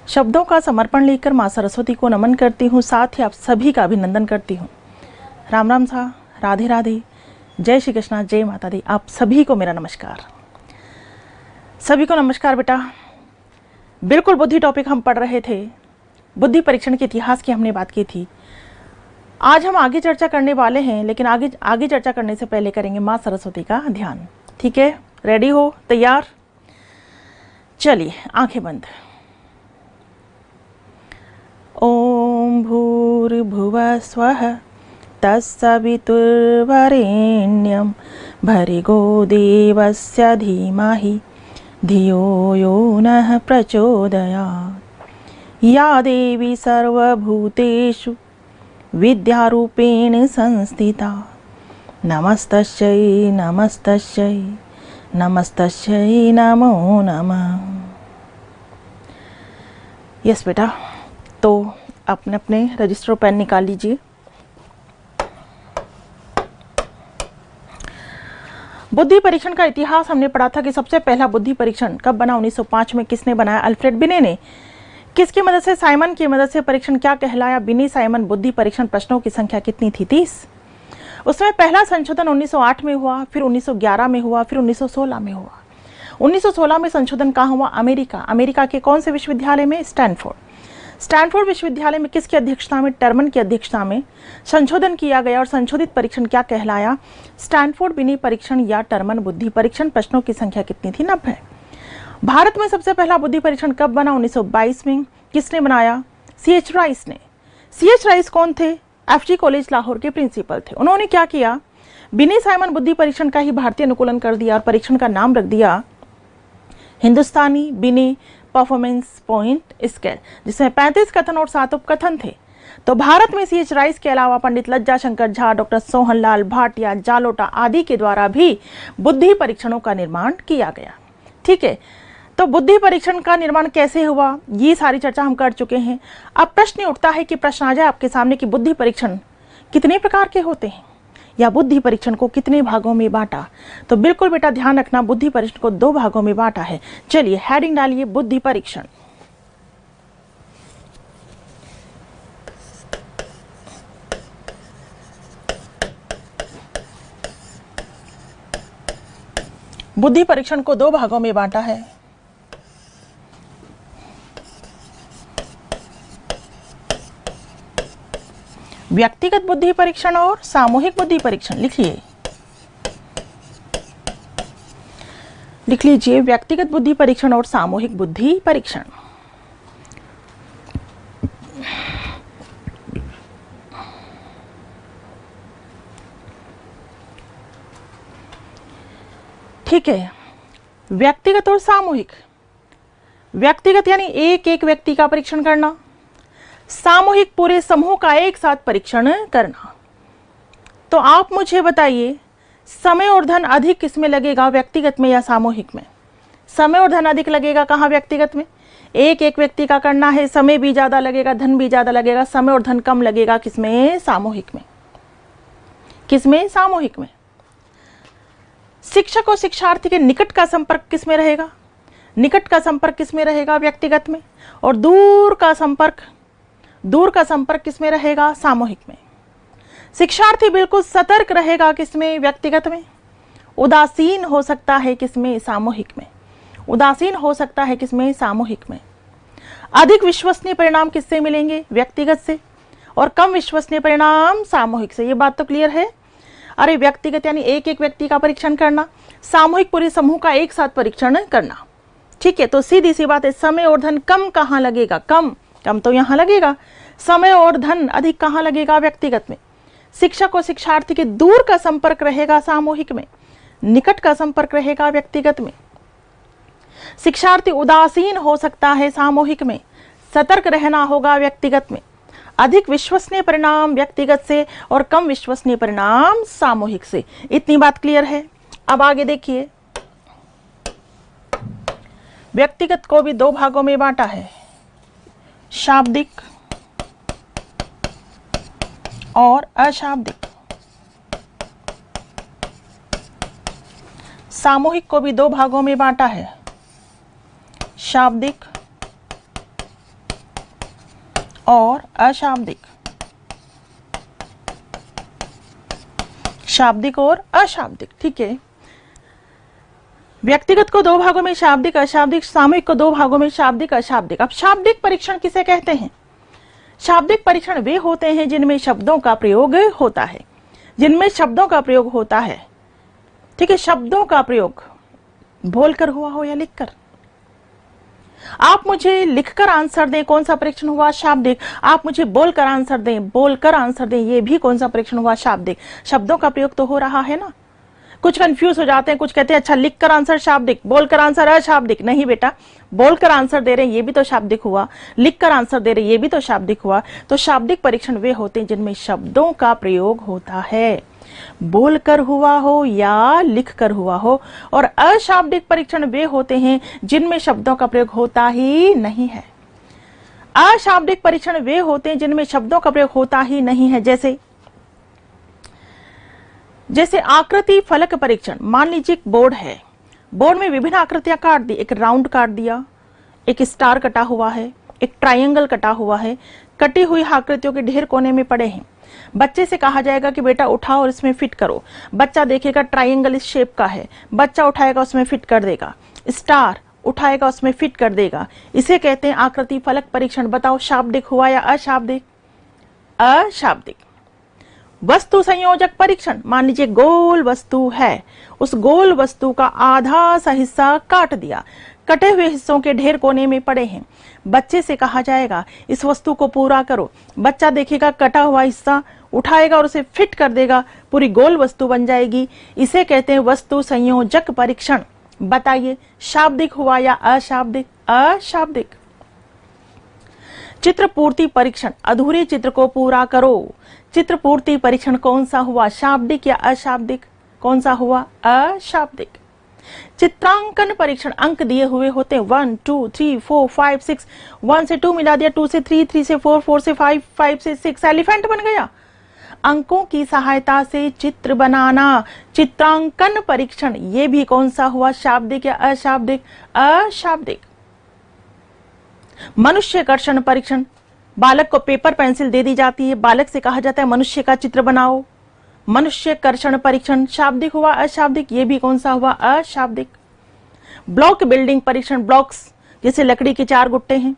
शब्दों का समर्पण लेकर माँ सरस्वती को नमन करती हूँ, साथ ही आप सभी का अभिनंदन करती हूँ। राम राम सा, राधे राधे, जय श्री कृष्णा, जय माता दी। आप सभी को मेरा नमस्कार। सभी को नमस्कार बेटा। बिल्कुल बुद्धि टॉपिक हम पढ़ रहे थे, बुद्धि परीक्षण के इतिहास की हमने बात की थी। आज हम आगे चर्चा करने वाले हैं, लेकिन आगे चर्चा करने से पहले करेंगे माँ सरस्वती का ध्यान। ठीक है, रेडी हो, तैयार? चलिए, आंखें बंद। ओम भूर्भुवः स्वः तत्सवितुर्वरेण्यं भर्गो देवस्य धीमहि धियो यो नः प्रचोदयात्। या देवी सर्वभूतेषु विद्यारूपेण संस्थिता नमस्तस्यै नमस्तस्यै नमस्तस्यै नमो नमः। यस बेटा, तो अपने अपने रजिस्टर पेन निकाल लीजिए। बुद्धि परीक्षण का इतिहास हमने पढ़ा था कि सबसे पहला बुद्धि परीक्षण कब बना, 1905 में। किसने बनाया? अल्फ्रेड बिने ने। किसकी मदद से? साइमन की मदद से। परीक्षण क्या कहलाया? बिनी साइमन बुद्धि परीक्षण। प्रश्नों की संख्या कितनी थी? 30। उसमें पहला संशोधन 1908 में हुआ, फिर 1911 में हुआ, फिर 1916 में हुआ। 1916 में संशोधन कहाँ हुआ? अमेरिका के कौन से विश्वविद्यालय में? स्टैनफोर्ड विश्वविद्यालय में। किसकी अध्यक्षता में? टर्मन की अध्यक्षता में संशोधन किया गया। और संशोधित परीक्षण क्या कहलाया? स्टैनफोर्ड बिनी परीक्षण या टर्मन बुद्धि परीक्षण। प्रश्नों की संख्या कितनी थी? 90। भारत में सबसे पहला बुद्धि परीक्षण कब बना? 1922 में। किसने बनाया? C.H. राइस ने। C.H. राइस कौन थे? FG कॉलेज लाहौर के प्रिंसिपल थे। उन्होंने क्या किया? बिनी साइमन बुद्धि परीक्षण का ही भारतीय अनुकूलन कर दिया और परीक्षण का नाम रख दिया हिंदुस्तानी बिनी परफॉर्मेंस पॉइंट स्केल, जिसमें 35 कथन और 7 उपकथन थे। तो भारत में C.H. राइस के अलावा पंडित लज्जा शंकर झा, डॉक्टर सोहनलाल भाटिया, जालोटा आदि के द्वारा भी बुद्धि परीक्षणों का निर्माण किया गया। ठीक है, तो बुद्धि परीक्षण का निर्माण कैसे हुआ, ये सारी चर्चा हम कर चुके हैं। अब प्रश्न उठता है कि प्रश्न आ जाए आपके सामने कि बुद्धि परीक्षण कितने प्रकार के होते हैं या बुद्धि परीक्षण को कितने भागों में बांटा। तो बिल्कुल बेटा ध्यान रखना, बुद्धि परीक्षण को 2 भागों में बांटा है। चलिए हेडिंग डालिए, बुद्धि परीक्षण। बुद्धि परीक्षण को 2 भागों में बांटा है। व्यक्तिगत बुद्धि परीक्षण और सामूहिक बुद्धि परीक्षण। लिख लीजिए व्यक्तिगत बुद्धि परीक्षण और सामूहिक बुद्धि परीक्षण। ठीक है, व्यक्तिगत और सामूहिक। व्यक्तिगत यानी एक एक व्यक्ति का परीक्षण करना, सामूहिक पूरे समूह का एक साथ परीक्षण करना। तो आप मुझे बताइए, समय और धन अधिक किसमें लगेगा, व्यक्तिगत में या सामूहिक में? समय और धन अधिक लगेगा कहाँ? व्यक्तिगत में। एक एक व्यक्ति का करना है, समय भी ज्यादा लगेगा, धन भी ज्यादा लगेगा। समय और धन कम लगेगा किसमें? सामूहिक में। किसमें? सामूहिक में। शिक्षक और शिक्षार्थी के निकट का संपर्क किसमें रहेगा? निकट का संपर्क किसमें रहेगा? व्यक्तिगत में। और दूर का संपर्क किसमें रहेगा? सामूहिक में। शिक्षार्थी बिल्कुल सतर्क रहेगा किसमें? व्यक्तिगत में। उदासीन हो सकता है किसमें? सामूहिक में। उदासीन हो सकता है किसमें? सामूहिक में। अधिक विश्वसनीय परिणाम किससे मिलेंगे? व्यक्तिगत से। और कम विश्वसनीय परिणाम सामूहिक से। ये बात तो क्लियर है? अरे व्यक्तिगत यानी एक एक व्यक्ति का परीक्षण करना, सामूहिक पूरे समूह का एक साथ परीक्षण करना। ठीक है, तो सीधी सी बात है, समय और धन कम कहाँ लगेगा? कम तो यहाँ लगेगा। समय और धन अधिक कहाँ लगेगा? व्यक्तिगत में। शिक्षक और शिक्षार्थी के दूर का संपर्क रहेगा सामूहिक में, निकट का संपर्क रहेगा व्यक्तिगत में। शिक्षार्थी उदासीन हो सकता है सामूहिक में, सतर्क रहना होगा व्यक्तिगत में। अधिक विश्वसनीय परिणाम व्यक्तिगत से और कम विश्वसनीय परिणाम सामूहिक से। इतनी बात क्लियर है? अब आगे देखिए, व्यक्तिगत को भी 2 भागों में बांटा है, शाब्दिक और अशाब्दिक। सामूहिक को भी 2 भागों में बांटा है, शाब्दिक और अशाब्दिक, शाब्दिक और अशाब्दिक। ठीक है, व्यक्तिगत को दो भागों में शाब्दिक अशाब्दिक, सामूहिक को दो भागों में शाब्दिक अशाब्दिक। अब शाब्दिक परीक्षण किसे कहते हैं? शाब्दिक परीक्षण वे होते हैं जिनमें शब्दों का प्रयोग होता है, जिनमें शब्दों का प्रयोग होता है। ठीक है, शब्दों का प्रयोग बोलकर हुआ हो या लिखकर। आप मुझे लिखकर आंसर दें, कौन सा परीक्षण हुआ? शाब्दिक। आप मुझे बोलकर आंसर दें, बोलकर आंसर दें, ये भी कौन सा परीक्षण हुआ? शाब्दिक। शब्दों का प्रयोग तो हो रहा है ना। कुछ कंफ्यूज हो जाते हैं, कुछ कहते हैं अच्छा लिखकर आंसर शाब्दिक, बोलकर आंसर अशाब्दिक। नहीं बेटा, बोलकर आंसर दे रहे हैं ये भी तो शाब्दिक हुआ, लिखकर आंसर दे रहे हैं ये भी तो शाब्दिक हुआ। तो शाब्दिक परीक्षण वे होते हैं जिनमें शब्दों का प्रयोग होता है, बोलकर हुआ हो या लिखकर हुआ हो। और अशाब्दिक परीक्षण वे होते हैं जिनमें शब्दों का प्रयोग होता ही नहीं है। अशाब्दिक परीक्षण वे होते हैं जिनमें शब्दों का प्रयोग होता ही नहीं है। जैसे आकृति फलक परीक्षण। मान लीजिए बोर्ड है, बोर्ड में विभिन्न आकृतियां काट दी, एक राउंड काट दिया, एक स्टार कटा हुआ है, एक ट्रायंगल कटा हुआ है। कटी हुई आकृतियों के ढेर कोने में पड़े हैं। बच्चे से कहा जाएगा कि बेटा उठाओ और इसमें फिट करो। बच्चा देखेगा ट्रायंगल इस शेप का है, बच्चा उठाएगा उसमें फिट कर देगा। स्टार उठाएगा उसमें फिट कर देगा। इसे कहते हैं आकृति फलक परीक्षण। बताओ शाब्दिक हुआ या अशाब्दिक? अशाब्दिक। वस्तु संयोजक परीक्षण। मान लीजिए गोल वस्तु है, उस गोल वस्तु का आधा सा हिस्सा काट दिया, कटे हुए हिस्सों के ढेर कोने में पड़े हैं। बच्चे से कहा जाएगा इस वस्तु को पूरा करो। बच्चा देखेगा कटा हुआ हिस्सा, उठाएगा और उसे फिट कर देगा, पूरी गोल वस्तु बन जाएगी। इसे कहते हैं वस्तु संयोजक परीक्षण। बताइए शाब्दिक हुआ या अशाब्दिक? अशाब्दिक। चित्र पूर्ति परीक्षण। अधूरे चित्र को पूरा करो। चित्र पूर्ति परीक्षण कौन सा हुआ? शाब्दिक या अशाब्दिक? कौन सा हुआ? अशाब्दिक। चित्रांकन परीक्षण। अंक दिए हुए होते हैं 1 2 3 4 5 6। 1 से 2 मिला दिया, 2 से 3, 3 से 4, 4 से 5, 5 से 6, एलिफेंट बन गया। अंकों की सहायता से चित्र बनाना, चित्रांकन परीक्षण, ये भी कौन सा हुआ? शाब्दिक या अशाब्दिक? अशाब्दिक। मनुष्य कर्षण परीक्षण। बालक को पेपर पेंसिल दे दी जाती है, बालक से कहा जाता है मनुष्य का चित्र बनाओ। मनुष्य कर्षण परीक्षण शाब्दिक हुआ अशाब्दिक? ये भी कौन सा हुआ? अशाब्दिक। ब्लॉक बिल्डिंग परीक्षण। ब्लॉक्स जैसे लकड़ी के 4 गुट्टे हैं,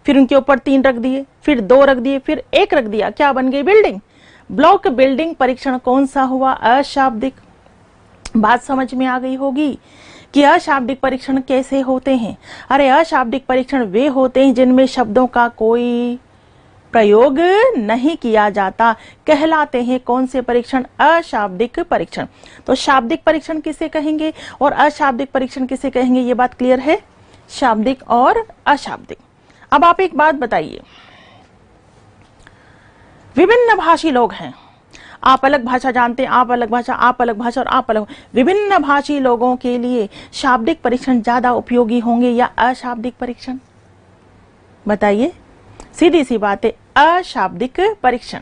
फिर उनके ऊपर 3 रख दिए, फिर 2 रख दिए, फिर 1 रख दिया, क्या बन गई? बिल्डिंग। ब्लॉक बिल्डिंग परीक्षण कौन सा हुआ? अशाब्दिक। बात समझ में आ गई होगी कि अशाब्दिक परीक्षण कैसे होते हैं। अरे अशाब्दिक परीक्षण वे होते हैं जिनमें शब्दों का कोई प्रयोग नहीं किया जाता, कहलाते हैं कौन से परीक्षण? अशाब्दिक परीक्षण। तो शाब्दिक परीक्षण किसे कहेंगे और अशाब्दिक परीक्षण किसे कहेंगे, ये बात क्लियर है? शाब्दिक और अशाब्दिक। अब आप एक बात बताइए, विभिन्न भाषी लोग हैं, आप अलग भाषा जानते हैं, आप अलग भाषा, आप अलग भाषा और आप अलग। विभिन्न भाषी लोगों के लिए शाब्दिक परीक्षण ज्यादा उपयोगी होंगे या अशाब्दिक परीक्षण? बताइए, सीधी सी बात है, अशाब्दिक परीक्षण।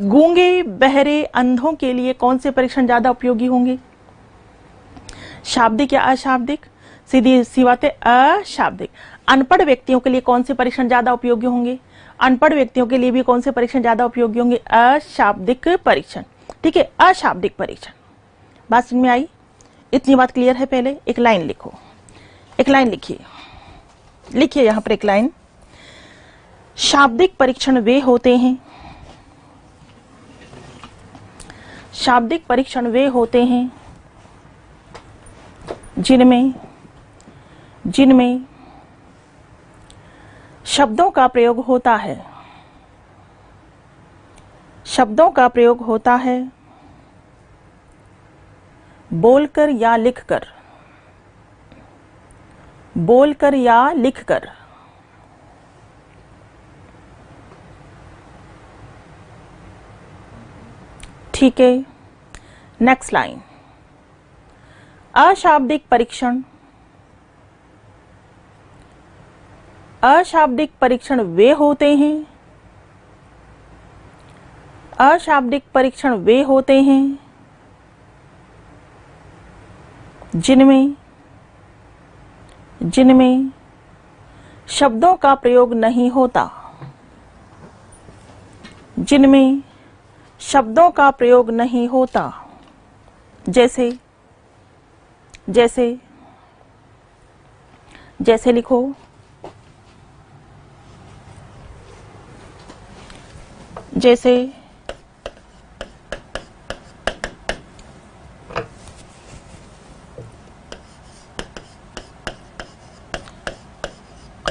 गूंगे बहरे अंधों के लिए कौन से परीक्षण ज्यादा उपयोगी होंगे? शाब्दिक या अशाब्दिक? सीधी सी बात है, अशाब्दिक। अनपढ़ व्यक्तियों के लिए कौन से परीक्षण ज्यादा उपयोगी होंगे? अनपढ़ व्यक्तियों के लिए भी कौन से परीक्षण ज्यादा उपयोगी होंगे? अशाब्दिक परीक्षण। ठीक है, अशाब्दिक परीक्षण। बात समझ में आई? इतनी बात क्लियर है? पहले एक लाइन लिखो, एक लाइन लिखिए, लिखिए यहां पर एक लाइन। शाब्दिक परीक्षण वे होते हैं, शाब्दिक परीक्षण वे होते हैं जिनमें शब्दों का प्रयोग होता है, शब्दों का प्रयोग होता है बोलकर या लिखकर, बोलकर या लिखकर। ठीक है, नेक्स्ट लाइन। अशाब्दिक परीक्षण, अशाब्दिक परीक्षण वे होते हैं, अशाब्दिक परीक्षण वे होते हैं जिनमें शब्दों का प्रयोग नहीं होता, जिनमें शब्दों का प्रयोग नहीं होता, जैसे जैसे जैसे लिखो, जैसे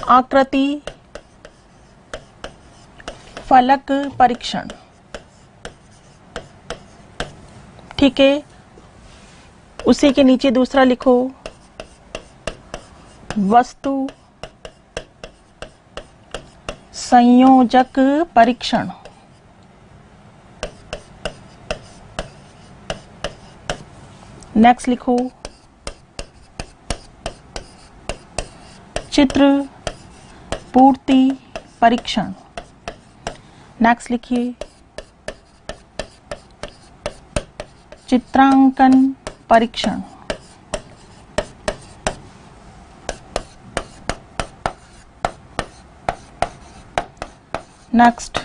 आकृति फलक परीक्षण। ठीक है, उसी के नीचे दूसरा लिखो, वस्तु संयोजक परीक्षण। नेक्स्ट लिखो, चित्र पूर्ति परीक्षण। नेक्स्ट लिखिए, चित्रांकन परीक्षण। नेक्स्ट,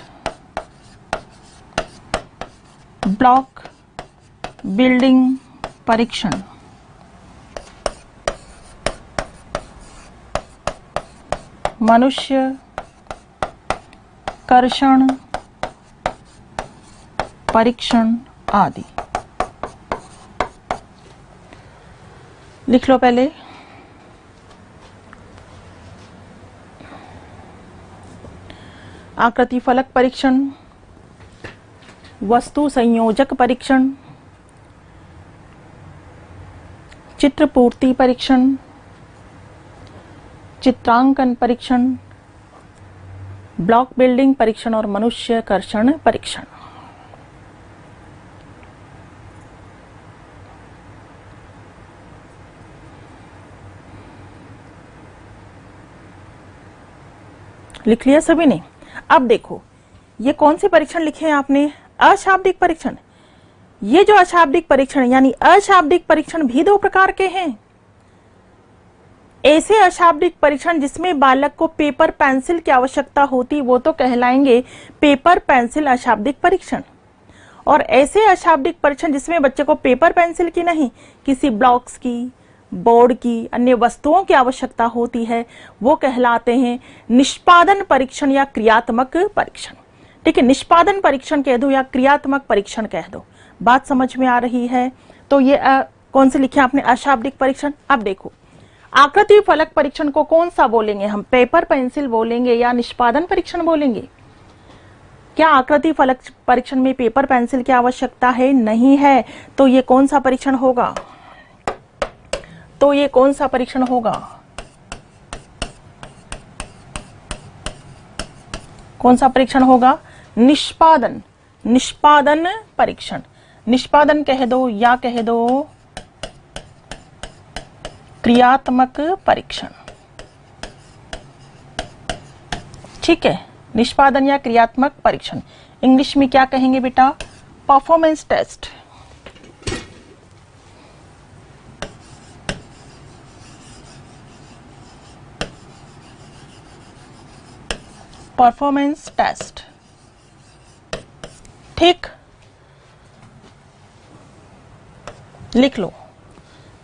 ब्लॉक बिल्डिंग परीक्षण। मनुष्य कर्षण परीक्षण आदि। लिख लो पहले। आकृति फलक परीक्षण, वस्तु संयोजक परीक्षण, चित्र पूर्ति परीक्षण, चित्रांकन परीक्षण, ब्लॉक बिल्डिंग परीक्षण और मनुष्य कर्षण परीक्षण। लिख लिया सभी ने? अब देखो, ये कौन से परीक्षण लिखे हैं आपने? अशाब्दिक परीक्षण। ये जो अशाब्दिक परीक्षण यानी अशाब्दिक परीक्षण भी दो प्रकार के हैं। ऐसे अशाब्दिक परीक्षण जिसमें बालक को पेपर पेंसिल की आवश्यकता होती, वो तो कहलाएंगे पेपर पेंसिल अशाब्दिक परीक्षण। और ऐसे अशाब्दिक परीक्षण जिसमें बच्चे को पेपर पेंसिल की नहीं, किसी ब्लॉक्स की, बोर्ड की, अन्य वस्तुओं की आवश्यकता होती है, वो कहलाते हैं निष्पादन परीक्षण या क्रियात्मक परीक्षण। ठीक है, निष्पादन परीक्षण कह दो या क्रियात्मक परीक्षण कह दो। बात समझ में आ रही है? तो ये कौन से लिखे आपने? अशाब्दिक परीक्षण। अब देखो, आकृति फलक परीक्षण को कौन सा बोलेंगे हम? पेपर पेंसिल बोलेंगे या निष्पादन परीक्षण बोलेंगे? क्या आकृति फलक परीक्षण में पेपर पेंसिल की आवश्यकता है? नहीं है। तो ये कौन सा परीक्षण होगा? तो ये कौन सा परीक्षण होगा? कौन सा परीक्षण होगा? निष्पादन, निष्पादन परीक्षण। निष्पादन कह दो या कह दो क्रियात्मक परीक्षण। ठीक है, निष्पादन या क्रियात्मक परीक्षण। इंग्लिश में क्या कहेंगे बेटा? Performance test. Performance test. ठीक, लिख लो।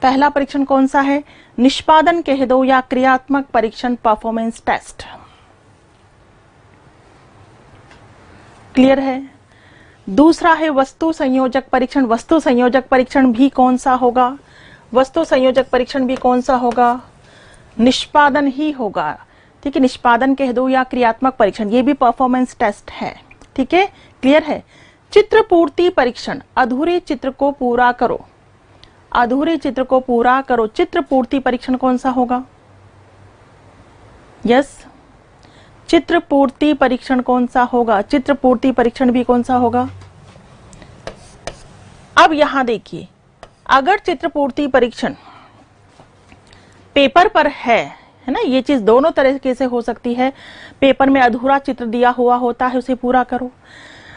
पहला परीक्षण कौन सा है? निष्पादन कह दो या क्रियात्मक परीक्षण, परफॉर्मेंस टेस्ट। क्लियर है? दूसरा है वस्तु संयोजक परीक्षण। वस्तु संयोजक परीक्षण भी कौन सा होगा? वस्तु संयोजक परीक्षण भी कौन सा होगा? निष्पादन ही होगा। ठीक है, निष्पादन कह दो या क्रियात्मक परीक्षण, ये भी परफॉर्मेंस टेस्ट है। ठीक है, क्लियर है? चित्र पूर्ति परीक्षण, अधूरे चित्र को पूरा करो। अधूरे चित्र को पूरा करो। चित्र पूर्ति परीक्षण कौन सा होगा? यस, चित्र पूर्ति परीक्षण कौन सा होगा? चित्र पूर्ति परीक्षण भी कौन सा होगा? अब यहां देखिए, अगर चित्र पूर्ति परीक्षण पेपर पर है ना, ये चीज दोनों तरीके से हो सकती है। पेपर में अधूरा चित्र दिया हुआ होता है, उसे पूरा करो।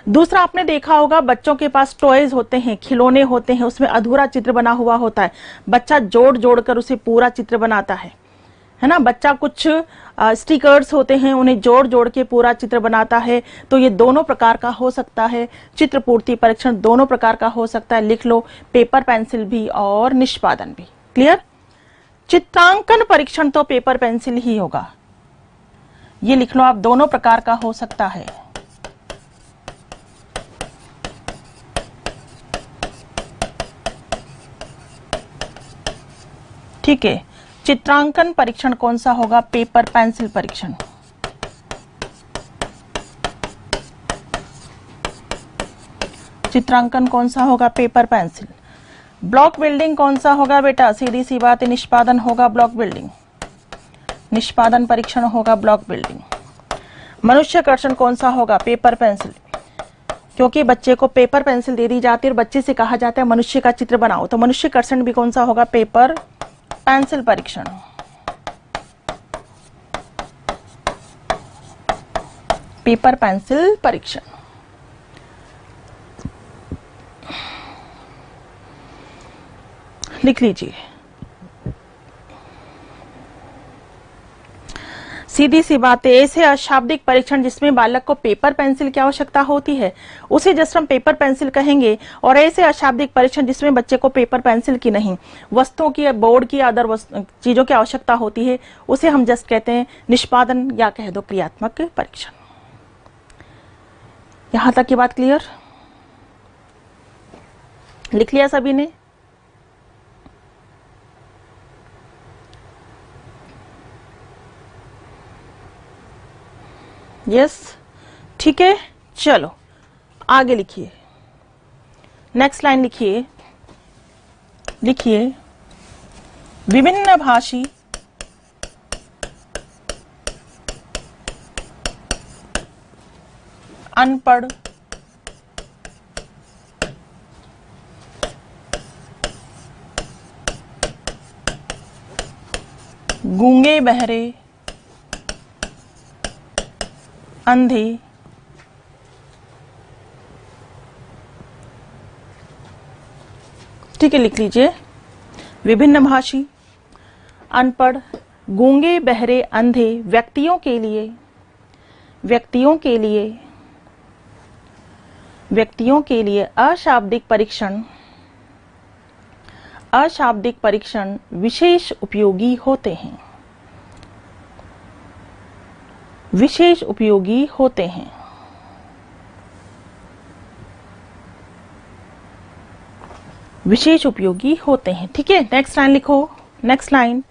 दूसरा, आपने देखा होगा बच्चों के पास टॉयज होते हैं, खिलौने होते हैं, उसमें अधूरा चित्र बना हुआ होता है, बच्चा जोड़ जोड़ कर उसे पूरा चित्र बनाता है है ना। बच्चा कुछ स्टिकर्स होते हैं, उन्हें जोड़ जोड़ के पूरा चित्र बनाता है, तो ये दोनों प्रकार का हो सकता है। चित्र पूर्ति परीक्षण दोनों प्रकार का हो सकता है, लिख लो, पेपर पेंसिल भी और निष्पादन भी। क्लियर। चित्रांकन परीक्षण तो पेपर पेंसिल ही होगा, ये लिख लो आप, दोनों प्रकार का हो सकता है। ठीक है, चित्रांकन परीक्षण कौन सा होगा? पेपर पेंसिल परीक्षण। चित्रांकन कौन सा होगा? Paper pencil. ब्लॉक बिल्डिंग कौन सा होगा बेटा? सीधी सी बात है, निष्पादन होगा ब्लॉक बिल्डिंग। निष्पादन परीक्षण होगा ब्लॉक बिल्डिंग। मनुष्य कर्षण कौन सा होगा? पेपर पेंसिल, क्योंकि बच्चे को पेपर पेंसिल दे दी जाती है और बच्चे से कहा जाता है मनुष्य का चित्र बनाओ, तो मनुष्य कर्षण भी कौन सा होगा? पेपर पेंसिल परीक्षण। पेपर पेंसिल परीक्षण। लिख लीजिए। सीधी सी बात है, ऐसे अशाब्दिक परीक्षण जिसमें बालक को पेपर पेंसिल की आवश्यकता होती है उसे जस्ट हम पेपर पेंसिल कहेंगे, और ऐसे अशाब्दिक परीक्षण जिसमें बच्चे को पेपर पेंसिल की नहीं, वस्तुओं की, बोर्ड की, अदर चीजों की आवश्यकता होती है, उसे हम जस्ट कहते हैं निष्पादन या कह दो क्रियात्मक परीक्षण। यहां तक की बात क्लियर? लिख लिया सभी ने? यस, ठीक है। चलो आगे लिखिए, नेक्स्ट लाइन लिखिए। लिखिए, विभिन्न भाषी अनपढ़ गूंगे बहरे अंधे ठीक है, लिख लीजिए। विभिन्न भाषी अनपढ़ गूंगे बहरे अंधे व्यक्तियों के लिए अशाब्दिक परीक्षण विशेष उपयोगी होते हैं। विशेष उपयोगी होते हैं। विशेष उपयोगी होते हैं। ठीक है, नेक्स्ट लाइन लिखो। नेक्स्ट लाइन,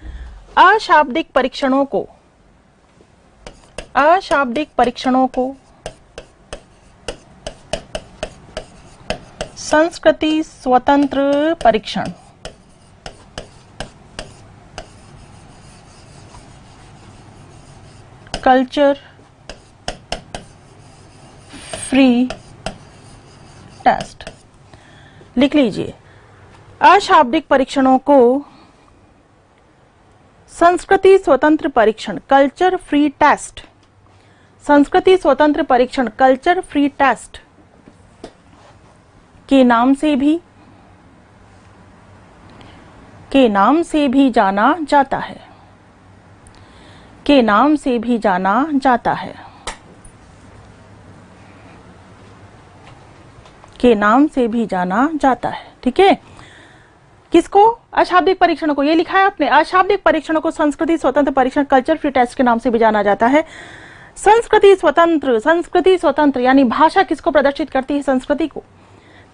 अशाब्दिक परीक्षणों को संस्कृति स्वतंत्र परीक्षण कल्चर फ्री टेस्ट लिख लीजिए। अशाब्दिक परीक्षणों को संस्कृति स्वतंत्र परीक्षण कल्चर फ्री टेस्ट, संस्कृति स्वतंत्र परीक्षण कल्चर फ्री टेस्ट के नाम से भी जाना जाता है। के नाम से भी जाना जाता है। के नाम से भी जाना जाता है। ठीक है, किसको? अशाब्दिक परीक्षणों को। ये लिखा है आपने, अशाब्दिक परीक्षणों को संस्कृति स्वतंत्र परीक्षण कल्चर फ्री टेस्ट के नाम से भी जाना जाता है। संस्कृति स्वतंत्र यानी भाषा किसको प्रदर्शित करती है? संस्कृति को।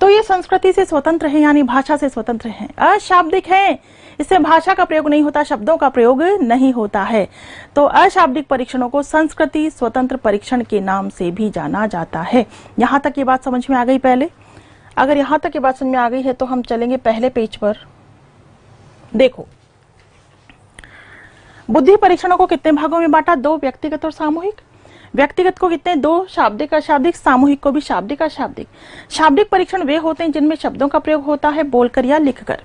तो ये संस्कृति से स्वतंत्र है यानी भाषा से स्वतंत्र है। अशाब्दिक है, इससे भाषा का प्रयोग नहीं होता, शब्दों का प्रयोग नहीं होता है। तो अशाब्दिक परीक्षणों को संस्कृति स्वतंत्र परीक्षण के नाम से भी जाना जाता है। यहां तक ये बात समझ में आ गई? पहले अगर यहां तक ये बात समझ में आ गई है तो हम चलेंगे पहले पेज पर। देखो, बुद्धि परीक्षणों को कितने भागों में बांटा? 2, व्यक्तिगत और सामूहिक। व्यक्तिगत को कितने? 2, शाब्दिक अशाब्दिक। सामूहिक को भी शाब्दिक अशाब्दिक। शाब्दिक परीक्षण वे होते हैं जिनमें शब्दों का प्रयोग होता है बोलकर या लिखकर।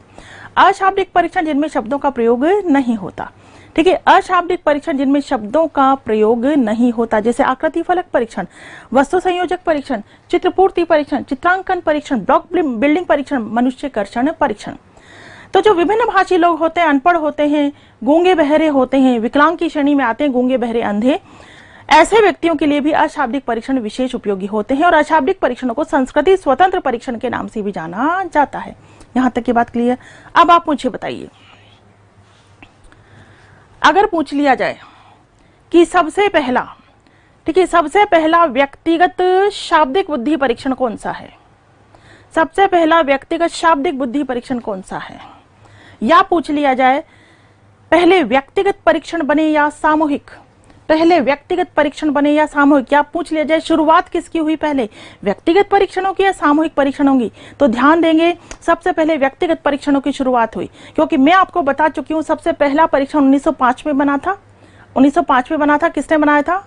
अशाब्दिक परीक्षण जिनमें शब्दों का प्रयोग नहीं होता। ठीक है, अशाब्दिक परीक्षण जिनमें शब्दों का प्रयोग नहीं होता, जैसे आकृति फलक परीक्षण, वस्तु संयोजक परीक्षण, चित्रपूर्ति परीक्षण, चित्रांकन परीक्षण, ब्लॉक बिल्डिंग परीक्षण, मनुष्य कर्षण परीक्षण। तो जो विभिन्न भाषी लोग होते हैं, अनपढ़ होते हैं, गूंगे बहरे होते हैं, विकलांग की श्रेणी में आते हैं, गूंगे बहरे अंधे, ऐसे व्यक्तियों के लिए भी अशाब्दिक परीक्षण विशेष उपयोगी होते हैं और अशाब्दिक परीक्षणों को संस्कृति स्वतंत्र परीक्षण के नाम से भी जाना जाता है। यहां तक की बात क्लियर। अब आप मुझे बताइए, अगर पूछ लिया जाए कि सबसे पहला, ठीक है, सबसे पहला व्यक्तिगत शाब्दिक बुद्धि परीक्षण कौन सा है, सबसे पहला व्यक्तिगत शाब्दिक बुद्धि परीक्षण कौन सा है, या पूछ लिया जाए पहले व्यक्तिगत परीक्षण बने या सामूहिक, पहले व्यक्तिगत परीक्षण बने या सामूहिक, या पूछ लिया जाए शुरुआत किसकी हुई पहले, व्यक्तिगत परीक्षणों की या सामूहिक परीक्षणों की, तो ध्यान देंगे सबसे पहले व्यक्तिगत परीक्षणों की शुरुआत हुई, क्योंकि मैं आपको बता चुकी हूं सबसे पहला परीक्षण 1905 में बना था। 1905 में बना था, किसने बनाया था,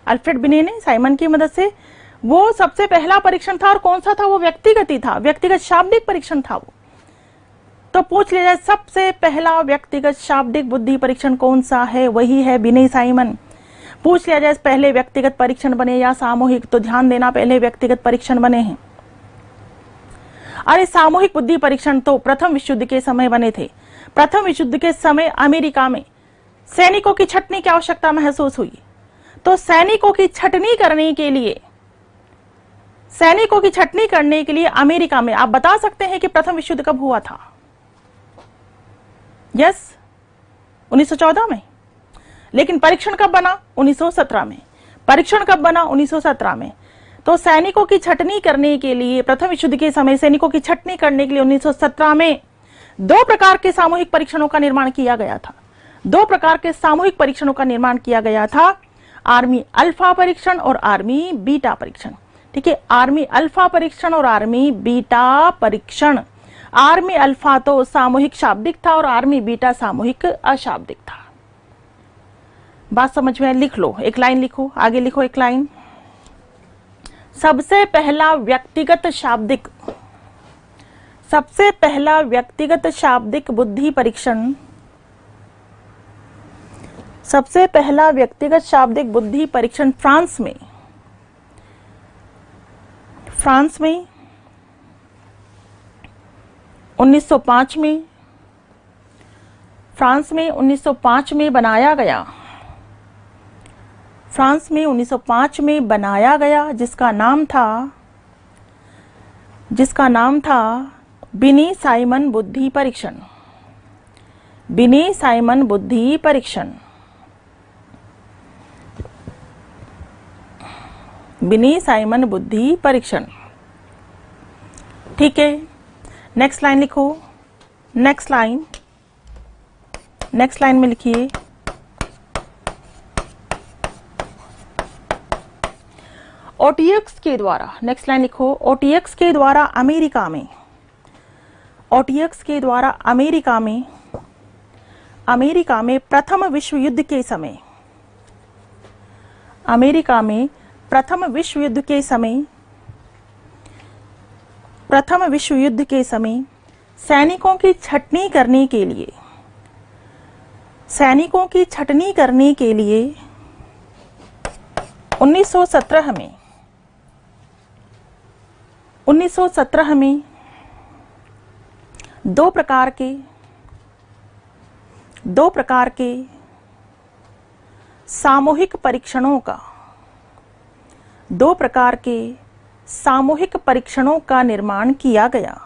अल्फ्रेड बिने ने, साइमन की मदद से। वो सबसे पहला परीक्षण था और कौन सा था, वो व्यक्तिगत ही था, व्यक्तिगत शाब्दिक परीक्षण था वो। तो पूछ लिया जाए सबसे पहला व्यक्तिगत शाब्दिक बुद्धि परीक्षण कौन सा है, वही है बिने साइमन। पूछ लिया जाए पहले व्यक्तिगत परीक्षण बने या सामूहिक, तो ध्यान देना पहले व्यक्तिगत परीक्षण बने हैं। अरे सामूहिक बुद्धि परीक्षण तो प्रथम विश्व युद्ध के समय बने थे। प्रथम विश्व युद्ध के समय अमेरिका में सैनिकों की छटनी की आवश्यकता महसूस हुई, तो सैनिकों की छटनी करने के लिए, सैनिकों की छटनी करने के लिए अमेरिका में, आप बता सकते हैं कि प्रथम विश्व युद्ध कब हुआ था, यस 1914 में। लेकिन परीक्षण कब बना, 1917 में। परीक्षण कब बना, 1917 में। तो सैनिकों की छटनी करने के लिए, प्रथम विश्व युद्ध के समय सैनिकों की छटनी करने के लिए 1917 में दो प्रकार के सामूहिक परीक्षणों का निर्माण किया गया था। दो प्रकार के सामूहिक परीक्षणों का निर्माण किया गया था, आर्मी अल्फा परीक्षण और आर्मी बीटा परीक्षण। ठीक है, आर्मी अल्फा परीक्षण और आर्मी बीटा परीक्षण। आर्मी अल्फा तो सामूहिक शाब्दिक था और आर्मी बीटा सामूहिक अशाब्दिक था। बात समझ में, लिख लो, एक लाइन लिखो, आगे लिखो एक लाइन। सबसे पहला व्यक्तिगत शाब्दिक, सबसे पहला व्यक्तिगत शाब्दिक बुद्धि परीक्षण, सबसे पहला व्यक्तिगत शाब्दिक बुद्धि परीक्षण फ्रांस में, फ्रांस में 1905 में, फ्रांस में 1905 में बनाया गया, फ्रांस में 1905 में बनाया गया, जिसका नाम था बिने साइमन बुद्धि परीक्षण। बिने साइमन बुद्धि परीक्षण, बिने साइमन बुद्धि परीक्षण। ठीक है, नेक्स्ट लाइन लिखो, नेक्स्ट लाइन, नेक्स्ट लाइन में लिखिए, ओटीएक्स के द्वारा, नेक्स्ट लाइन लिखो, ओटीएक्स के द्वारा अमेरिका में, ओटीएक्स के द्वारा अमेरिका में, अमेरिका में प्रथम विश्व युद्ध के समय, अमेरिका में प्रथम विश्व युद्ध के समय, प्रथम विश्व युद्ध के समय सैनिकों की छटनी करने के लिए, सैनिकों की छटनी करने के लिए 1917 में, 1917 में दो प्रकार के सामूहिक परीक्षणों का, दो प्रकार के सामूहिक परीक्षणों का निर्माण किया गया,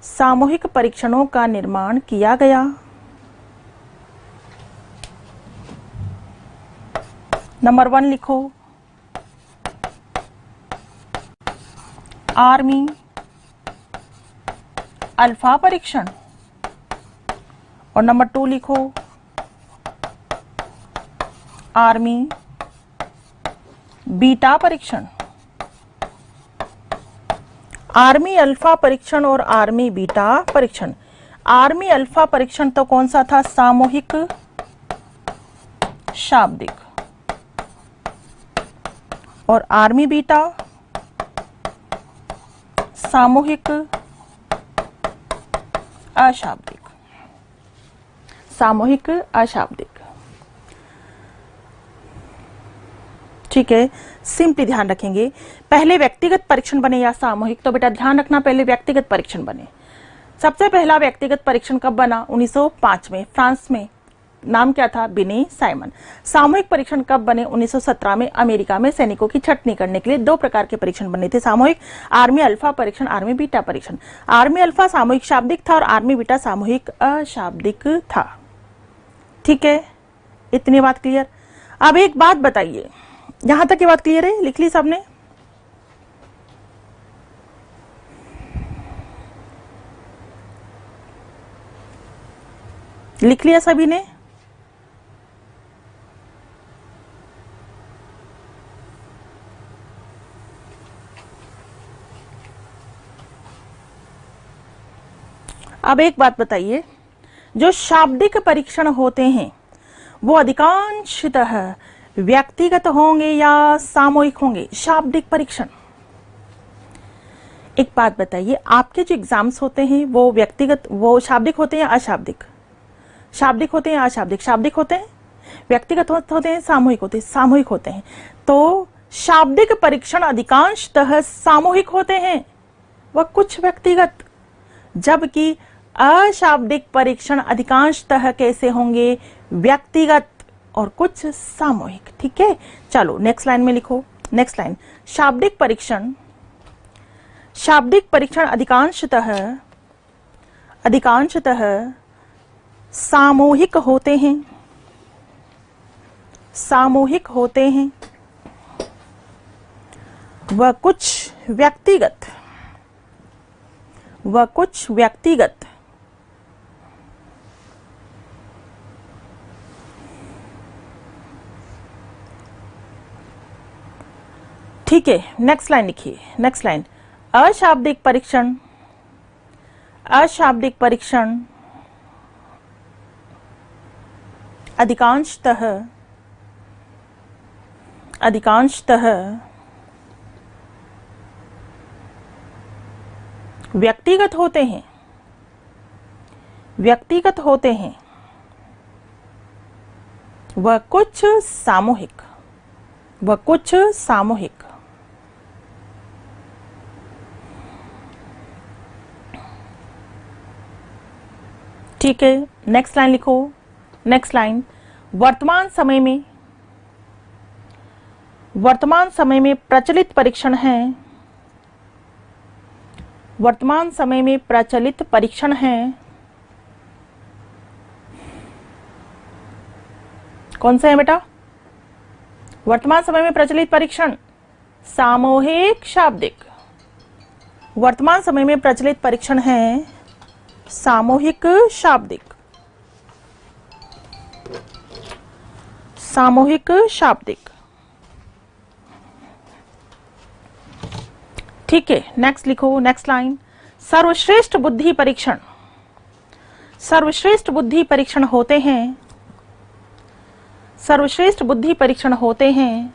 सामूहिक परीक्षणों का निर्माण किया गया। नंबर 1 लिखो, आर्मी अल्फा परीक्षण, और नंबर 2 लिखो, आर्मी बीटा परीक्षण। आर्मी अल्फा परीक्षण और आर्मी बीटा परीक्षण। आर्मी अल्फा परीक्षण तो कौन सा था, सामूहिक शाब्दिक, और आर्मी बीटा सामूहिक अशाब्दिक, सामूहिक अशाब्दिक। ठीक है, सिंपली ध्यान रखेंगे, पहले व्यक्तिगत परीक्षण बने या सामूहिक, तो बेटा ध्यान रखना पहले व्यक्तिगत परीक्षण बने। सबसे पहला व्यक्तिगत परीक्षण कब बना? 1905 में, फ्रांस में। नाम क्या था? बिनी साइमन। सामूहिक परीक्षण कब बने? 1917 में, अमेरिका में सैनिकों की छटनी करने के लिए 2 प्रकार के परीक्षण बने थे सामूहिक, आर्मी अल्फा परीक्षण, आर्मी बीटा परीक्षण। आर्मी अल्फा सामूहिक शाब्दिक था और आर्मी बीटा सामूहिक अशाब्दिक था। ठीक है, इतनी बात क्लियर। अब एक बात बताइए, यहां तक ये बात क्लियर है? लिख ली सबने? लिख लिया सभी ने? अब एक बात बताइए, जो शाब्दिक परीक्षण होते हैं वो अधिकांशतः व्यक्तिगत होंगे या सामूहिक होंगे? शाब्दिक परीक्षण। एक बात बताइए, आपके जो एग्जाम्स होते हैं वो व्यक्तिगत, वो शाब्दिक होते हैं या अशाब्दिक? शाब्दिक होते हैं या अशाब्दिक? शाब्दिक होते हैं। व्यक्तिगत होते हैं, सामूहिक होते हैं? सामूहिक होते हैं। तो शाब्दिक परीक्षण अधिकांशतः सामूहिक होते हैं व कुछ व्यक्तिगत, जबकि अशाब्दिक परीक्षण अधिकांशतः कैसे होंगे? व्यक्तिगत और कुछ सामूहिक। ठीक है, चलो नेक्स्ट लाइन में लिखो। नेक्स्ट लाइन, शाब्दिक परीक्षण अधिकांशतः सामूहिक होते हैं, सामूहिक होते हैं व कुछ व्यक्तिगत ठीक है, नेक्स्ट लाइन लिखिए। नेक्स्ट लाइन, अशाब्दिक परीक्षण अधिकांशतः व्यक्तिगत होते हैं व कुछ सामूहिक। ठीक है, नेक्स्ट लाइन लिखो। नेक्स्ट लाइन, वर्तमान समय में प्रचलित परीक्षण है, कौन सा है बेटा? वर्तमान समय में प्रचलित परीक्षण सामूहिक शाब्दिक। वर्तमान समय में प्रचलित परीक्षण है सामूहिक शाब्दिक। ठीक है, नेक्स्ट लिखो। नेक्स्ट लाइन, सर्वश्रेष्ठ बुद्धि परीक्षण होते हैं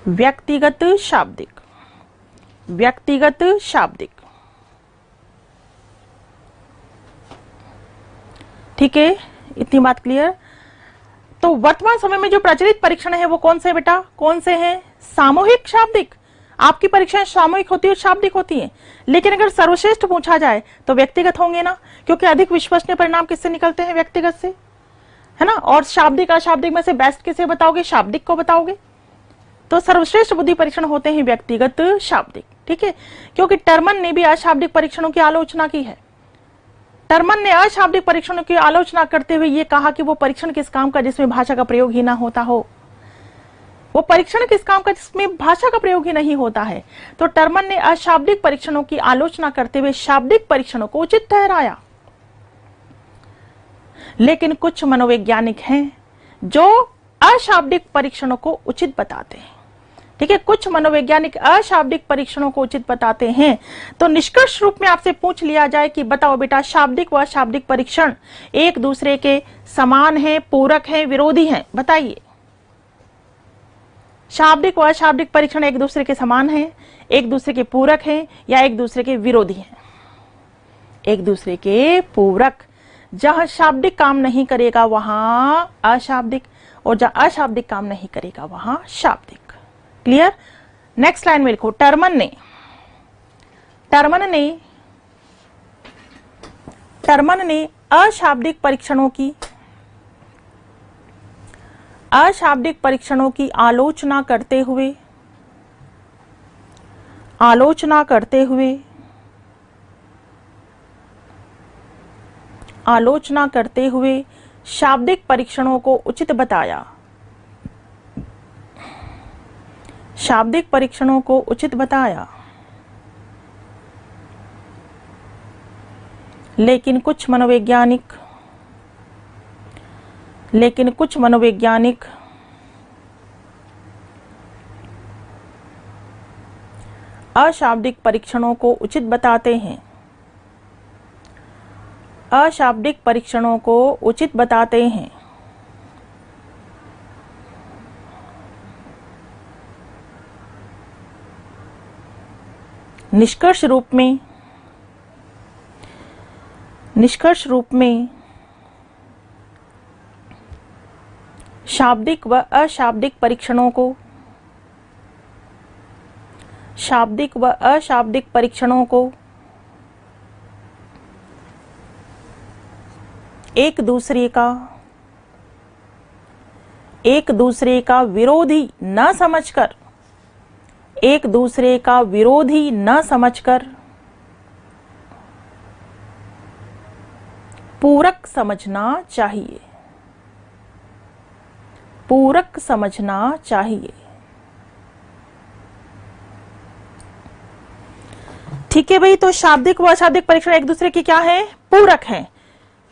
व्यक्तिगत शाब्दिक। ठीक है, इतनी बात क्लियर। तो वर्तमान समय में जो प्रचलित परीक्षण है वो कौन से बेटा? कौन से हैं? सामूहिक शाब्दिक। आपकी परीक्षाएं सामूहिक होती है और शाब्दिक होती है, लेकिन अगर सर्वश्रेष्ठ पूछा जाए तो व्यक्तिगत होंगे ना, क्योंकि अधिक विश्वसनीय परिणाम किससे निकलते हैं? व्यक्तिगत से, है ना। और शाब्दिक अशाब्दिक में से बेस्ट किसे बताओगे? शाब्दिक को बताओगे। तो सर्वश्रेष्ठ बुद्धि परीक्षण होते हैं व्यक्तिगत शाब्दिक। ठीक है, क्योंकि टर्मन ने भी अशाब्दिक परीक्षणों की आलोचना की है। टर्मन ने अशाब्दिक परीक्षणों की आलोचना करते हुए ये कहा कि वो परीक्षण किस काम का जिसमें भाषा का प्रयोग ही ना होता हो। वो परीक्षण किस काम का जिसमें भाषा का प्रयोग ही नहीं होता है। तो टर्मन ने अशाब्दिक परीक्षणों की आलोचना करते हुए शाब्दिक परीक्षणों को उचित ठहराया। लेकिन कुछ मनोवैज्ञानिक हैं जो अशाब्दिक परीक्षणों को उचित बताते हैं। ठीक है, कुछ मनोवैज्ञानिक अशाब्दिक परीक्षणों को उचित बताते हैं। तो निष्कर्ष रूप में आपसे पूछ लिया जाए कि बताओ बेटा, शाब्दिक व अशाब्दिक परीक्षण एक दूसरे के समान हैं, पूरक हैं, विरोधी हैं? बताइए, शाब्दिक व अशाब्दिक परीक्षण एक दूसरे के समान हैं, एक दूसरे के पूरक हैं, या एक दूसरे के विरोधी हैं? एक दूसरे के पूरक। जहां शाब्दिक काम नहीं करेगा वहां अशाब्दिक, और जहां अशाब्दिक काम नहीं करेगा वहां शाब्दिक। क्लियर? नेक्स्ट लाइन में लिखो, टर्मन टर्मन ने अशाब्दिक परीक्षणों की आलोचना करते हुए शाब्दिक परीक्षणों को उचित बताया। लेकिन कुछ मनोवैज्ञानिक अशाब्दिक परीक्षणों को उचित बताते हैं। निष्कर्ष रूप में शाब्दिक व अशाब्दिक परीक्षणों को एक दूसरे का विरोधी न समझकर पूरक समझना चाहिए। ठीक है भाई, तो शाब्दिक व अशाब्दिक परीक्षण एक दूसरे की क्या है? पूरक है,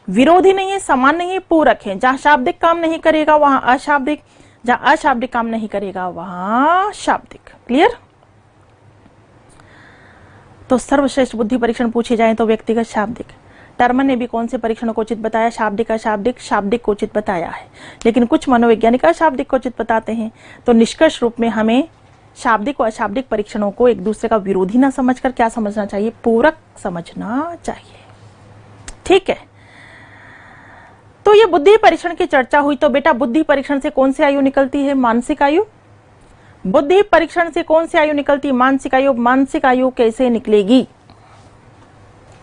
विरोधी नहीं है, समान नहीं है, पूरक है। जहां शाब्दिक काम नहीं करेगा वहां अशाब्दिक, जहां अशाब्दिक काम नहीं करेगा वहां शाब्दिक। क्लियर? तो सर्वश्रेष्ठ बुद्धि परीक्षण पूछे जाए तो व्यक्तिगत शाब्दिक। टर्मन ने भी कौन से परीक्षणों को उचित बताया? शाब्दिक अशाब्दिक, शाब्दिक को उचित बताया है। लेकिन कुछ मनोवैज्ञानिक अशाब्दिक को उचित बताते हैं। तो निष्कर्ष रूप में हमें शाब्दिक और अशाब्दिक परीक्षणों को एक दूसरे का विरोधी ना समझकर क्या समझना चाहिए? पूरक समझना चाहिए। ठीक है, तो ये बुद्धि परीक्षण की चर्चा हुई। तो बेटा बुद्धि परीक्षण से कौन सी आयु निकलती है? मानसिक आयु। बुद्धि परीक्षण से कौन सी आयु निकलती है? मानसिक आयु। मानसिक आयु कैसे निकलेगी?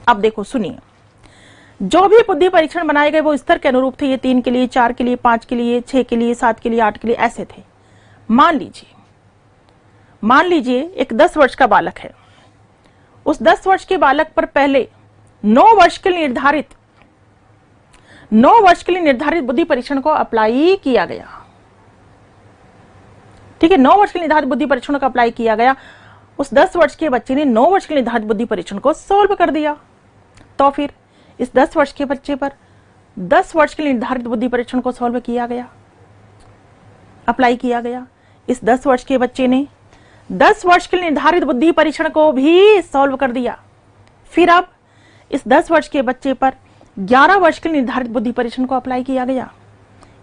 अब देखो, सुनिए, जो भी बुद्धि परीक्षण बनाए गए वो स्तर के अनुरूप थे। ये 3 के लिए, 4 के लिए, 5 के लिए, 6 के लिए, 7 के लिए, 8 के लिए, ऐसे थे। मान लीजिए एक 10 वर्ष का बालक है। उस 10 वर्ष के बालक पर पहले 9 वर्ष के लिए निर्धारित बुद्धि परीक्षण को अप्लाई किया गया। ठीक है, 9 वर्ष के निर्धारित बुद्धि परीक्षण को अप्लाई किया गया। उस 10 वर्ष के बच्चे ने 9 वर्ष के निर्धारित बुद्धि परीक्षण को सॉल्व कर दिया। तो फिर इस 10 वर्ष के बच्चे पर 10 वर्ष के निर्धारित बुद्धि परीक्षण को सॉल्व किया गया, अप्लाई किया गया। इस 10 वर्ष के बच्चे ने 10 वर्ष के निर्धारित बुद्धि परीक्षण को भी सॉल्व कर दिया। फिर अब इस 10 वर्ष के बच्चे पर 11 वर्ष के निर्धारित बुद्धि परीक्षण को अप्लाई किया गया।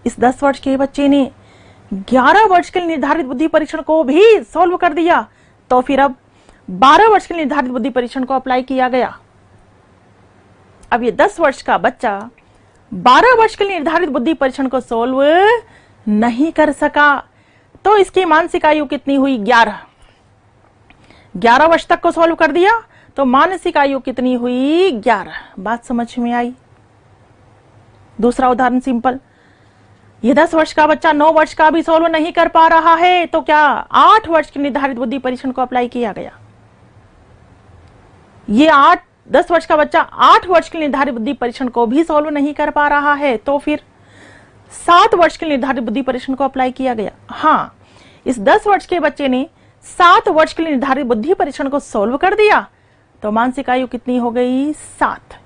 इस 10 वर्ष के बच्चे ने 11 वर्ष के निर्धारित बुद्धि परीक्षण को भी सॉल्व कर दिया। तो फिर अब 12 वर्ष के निर्धारित बुद्धि परीक्षण को अप्लाई किया गया। अब ये 10 वर्ष का बच्चा 12 वर्ष के निर्धारित बुद्धि परीक्षण को सॉल्व नहीं कर सका। तो इसकी मानसिक आयु कितनी हुई? 11 वर्ष तक को सॉल्व कर दिया तो मानसिक आयु कितनी हुई? 11। बात समझ में आई? दूसरा उदाहरण सिंपल, ये 10 वर्ष का बच्चा 9 वर्ष का भी सॉल्व नहीं कर पा रहा है तो क्या 8 वर्ष के निर्धारित बुद्धि परीक्षण को अप्लाई किया गया। ये 10 वर्ष का बच्चा 8 वर्ष के निर्धारित बुद्धि परीक्षण को भी सॉल्व नहीं कर पा रहा है तो फिर 7 वर्ष के निर्धारित बुद्धि परीक्षण को अप्लाई किया गया। हाँ, इस 10 वर्ष के बच्चे ने 7 वर्ष के निर्धारित बुद्धि परीक्षण को सॉल्व कर दिया तो मानसिक आयु कितनी हो गई? 7।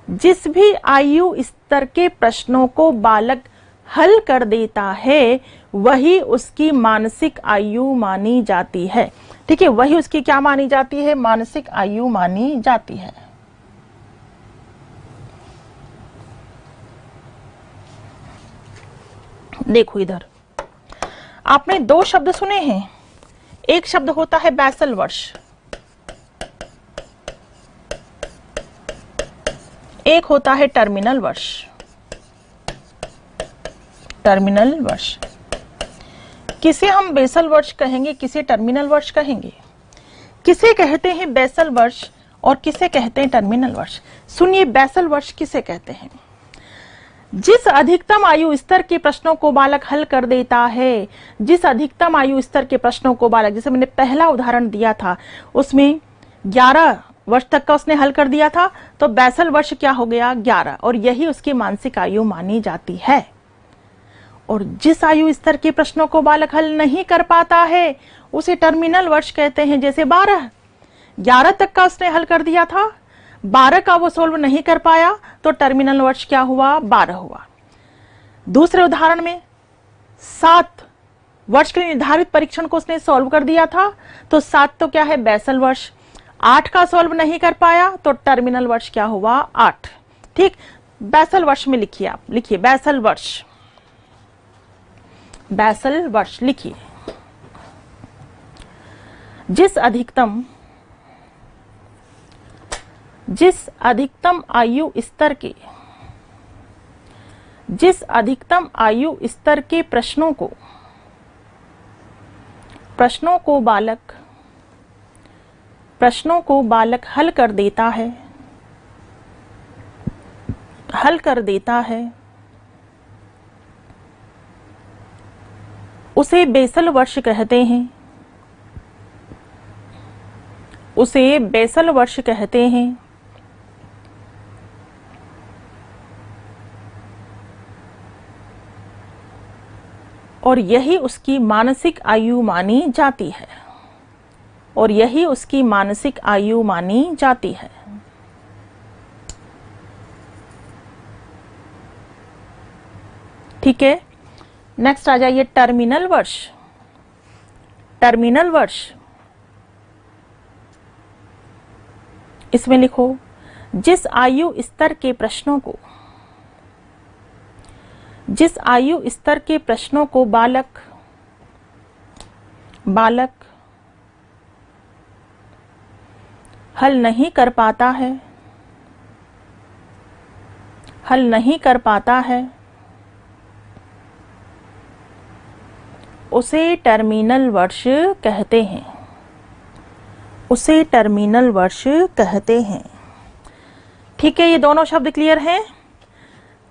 जिस भी आयु स्तर के प्रश्नों को बालक हल कर देता है वही उसकी मानसिक आयु मानी जाती है। ठीक है, वही उसकी क्या मानी जाती है? मानसिक आयु मानी जाती है। देखो इधर आपने 2 शब्द सुने हैं। एक शब्द होता है बैसल वर्ष, एक होता है टर्मिनल वर्ष। टर्मिनल वर्ष किसे हम बेसल वर्ष कहेंगे, किसे टर्मिनल वर्ष कहेंगे। किसे कहते हैं बेसल वर्ष और किसे कहते हैं टर्मिनल वर्ष? सुनिए, बेसल वर्ष किसे कहते हैं? जिस अधिकतम आयु स्तर के प्रश्नों को बालक हल कर देता है, जिस अधिकतम आयु स्तर के प्रश्नों को बालक, जैसे मैंने पहला उदाहरण दिया था उसमें 11 वर्ष तक का उसने हल कर दिया था, तो बेसल वर्ष क्या हो गया? 11, और यही उसकी मानसिक आयु मानी जाती है। और जिस आयु स्तर के प्रश्नों को बालक हल नहीं कर पाता है उसे टर्मिनल वर्ष कहते हैं। जैसे 11 तक का उसने हल कर दिया था, 12 का वो सोल्व नहीं कर पाया, तो टर्मिनल वर्ष क्या हुआ? 12 हुआ। दूसरे उदाहरण में 7 वर्ष के निर्धारित परीक्षण को उसने सॉल्व कर दिया था, तो 7 तो क्या है? बेसल वर्ष। 8 का सॉल्व नहीं कर पाया, तो टर्मिनल वर्ष क्या हुआ? 8। ठीक, बेसल वर्ष में लिखिए, आप लिखिए बेसल वर्ष, बेसल वर्ष लिखिए। जिस अधिकतम आयु स्तर के प्रश्नों को बालक हल कर देता है उसे बेसल वर्ष कहते हैं, उसे बेसल वर्ष कहते हैं। और यही उसकी मानसिक आयु मानी जाती है, और यही उसकी मानसिक आयु मानी जाती है। ठीक है, नेक्स्ट आ जाइए टर्मिनल वर्ष। टर्मिनल वर्ष, इसमें लिखो जिस आयु स्तर के प्रश्नों को बालक हल नहीं कर पाता है उसे टर्मिनल वर्ष कहते हैं, उसे टर्मिनल वर्ष कहते हैं। ठीक है, ये दोनों शब्द क्लियर हैं?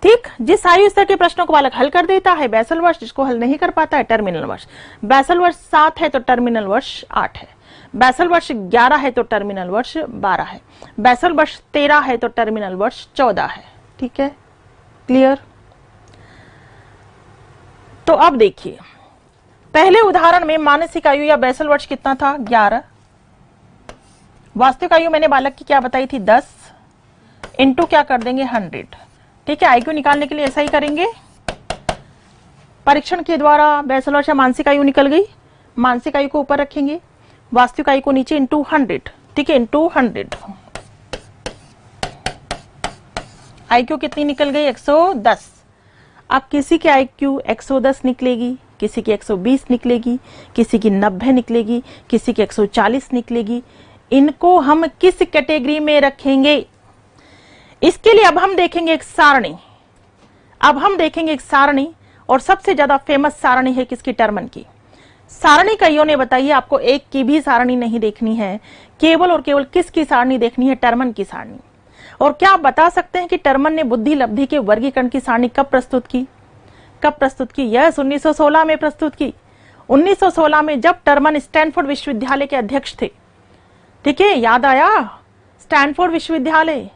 ठीक, जिस आयु स्तर के प्रश्नों को बालक हल कर देता है बेसल वर्ष, जिसको हल नहीं कर पाता है टर्मिनल वर्ष। बेसल वर्ष 7 है तो टर्मिनल वर्ष 8 है। बेसल वर्ष 11 है तो टर्मिनल वर्ष 12 है। बेसल वर्ष 13 है तो टर्मिनल वर्ष 14 है। ठीक है, क्लियर? तो अब देखिए, पहले उदाहरण में मानसिक आयु या बेसल वर्ष कितना था? 11। वास्तविक आयु मैंने बालक की क्या बताई थी? 10 इंटू क्या कर देंगे? 100। ठीक है, आईक्यू निकालने के लिए ऐसा ही करेंगे। परीक्षण के द्वारा बेसल वर्ष या मानसिक आयु निकल गई, मानसिक आयु को ऊपर रखेंगे, वास्तविक आयु को नीचे, इंटू 100। ठीक है, इंटू 100। आईक्यू कितनी निकल गई? 110। अब किसी की आईक्यू 110 निकलेगी, किसी की 120 निकलेगी, किसी की 90 निकलेगी, किसी की 140 निकलेगी। इनको हम किस कैटेगरी में रखेंगे? इसके लिए अब हम देखेंगे एक सारणी। और सबसे ज्यादा फेमस सारणी है किसकी? टर्मन की। सारणी कईयों ने बताइए, आपको एक की भी सारणी नहीं देखनी है, केवल और केवल किसकी सारणी देखनी है? टर्मन की सारणी। और क्या आप बता सकते हैं कि टर्मन ने बुद्धि लब्धि के वर्गीकरण की सारणी कब प्रस्तुत की? यस, 1916 में प्रस्तुत की। 1916 में जब टर्मन स्टैनफोर्ड विश्वविद्यालय के अध्यक्ष थे। ठीक है, याद आया? स्टैनफोर्ड विश्वविद्यालय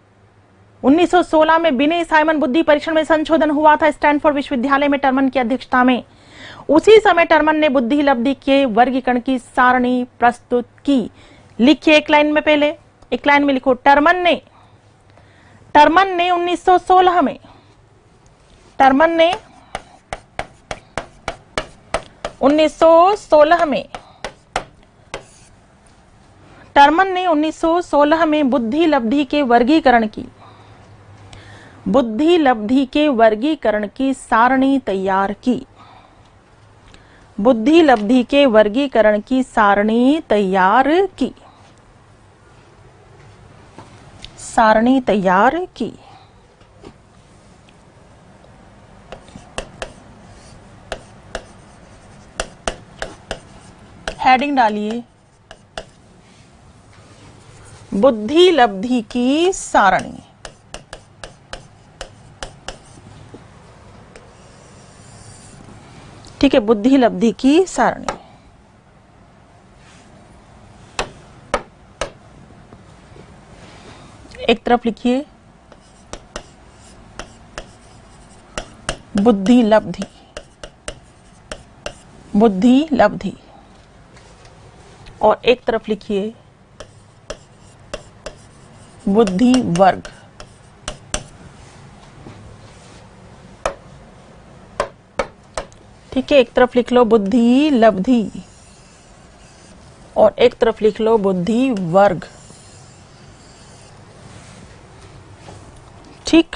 1916 में बिने साइमन बुद्धि परीक्षण में संशोधन हुआ था स्टैनफोर्ड विश्वविद्यालय में टर्मन की अध्यक्षता में। उसी समय टर्मन ने बुद्धि लब्धि के वर्गीकरण की सारणी प्रस्तुत की। लिखिए एक लाइन में, पहले एक लाइन में लिखो, टर्मन ने 1916 में 1916 में बुद्धि लब्धि के वर्गीकरण की सारणी तैयार की। बुद्धि लब्धि के वर्गीकरण की सारणी तैयार की। हेडिंग डालिए, बुद्धि लब्धि की सारणी। ठीक है, बुद्धि लब्धि की सारणी। एक तरफ लिखिए बुद्धि लब्धि, बुद्धि लब्धि, और एक तरफ लिखिए बुद्धि वर्ग। ठीक है, एक तरफ लिख लो बुद्धि लब्धि और एक तरफ लिख लो बुद्धि वर्ग। ठीक,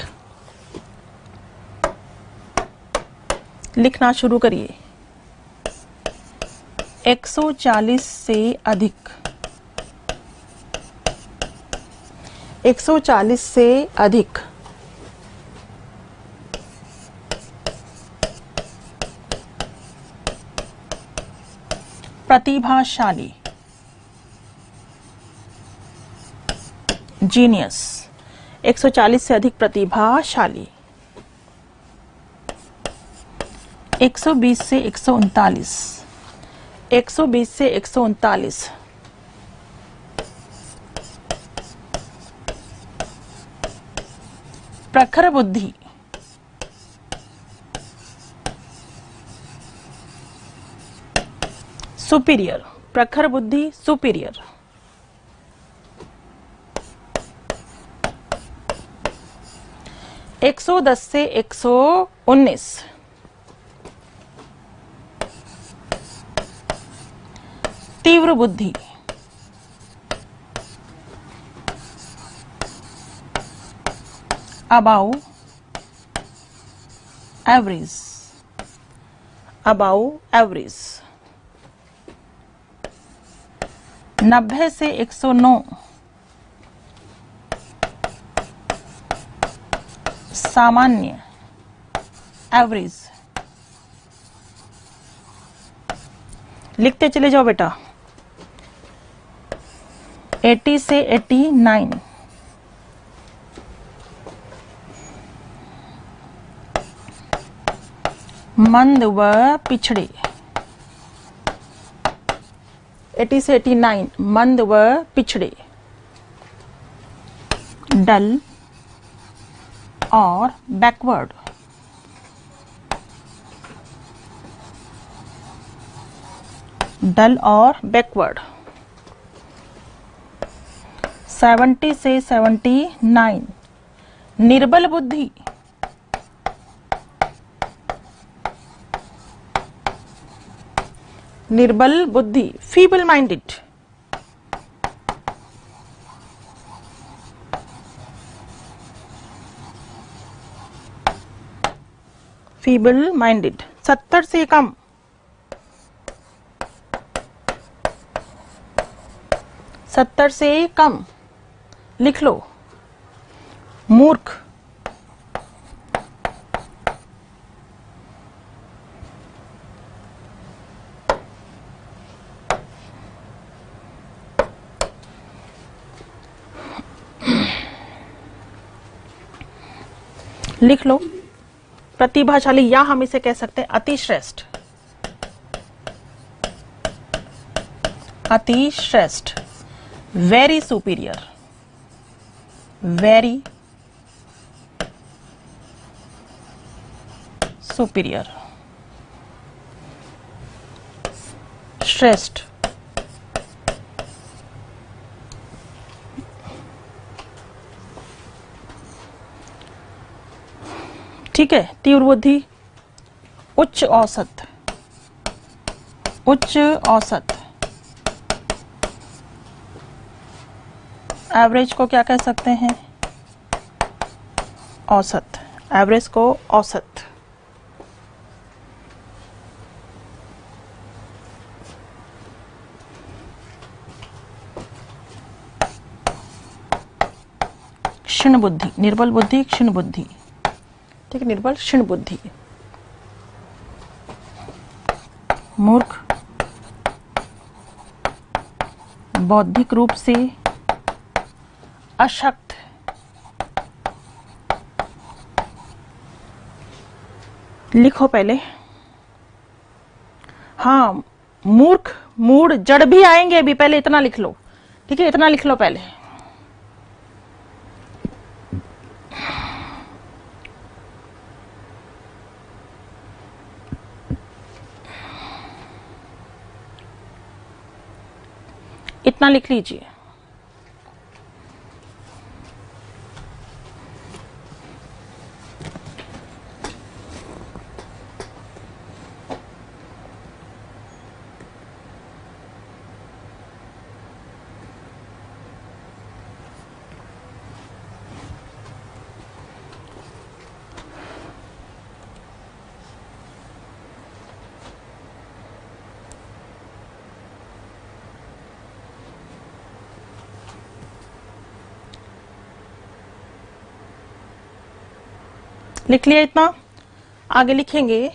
लिखना शुरू करिए। 140 से अधिक, 140 से अधिक प्रतिभाशाली, जीनियस, 140 से अधिक प्रतिभाशाली। 120 से 139, 120 से 139 प्रखर बुद्धि, सुपीरियर, प्रखर बुद्धि सुपीरियर। 110 से 119 तीव्र बुद्धि, अबाउ एवरेज, अबाउ एवरेज। 90 से 109 सामान्य एवरेज। लिखते चले जाओ बेटा। 80 से 89 मंद व पिछड़े, 80 से 89 मंद व पिछड़े। डल और बैकवर्ड, डल और बैकवर्ड। 70 से 79 निर्बल बुद्धि, निर्बल बुद्धि फीबल माइंडेड। Feeble minded. 70 से कम, 70 से कम लिख लो मूर्ख, लिख लो प्रतिभाशाली, या हम इसे कह सकते हैं अतिश्रेष्ठ, अतिश्रेष्ठ। Very superior, very superior. श्रेष्ठ, ठीक है। तीव्र बुद्धि उच्च औसत, उच्च औसत। एवरेज को क्या कह सकते हैं? औसत, एवरेज को औसत। क्षीण बुद्धि, निर्बल बुद्धि, क्षीण बुद्धि। ठीक है, निर्बल क्षीण बुद्धि। मूर्ख, बौद्धिक रूप से अशक्त, लिखो पहले। हाँ, मूर्ख, मूड, जड़ भी आएंगे अभी, पहले इतना लिख लो, ठीक है, इतना लिख लो पहले। इतना लिख लीजिए। लिख लिया इतना? आगे लिखेंगे,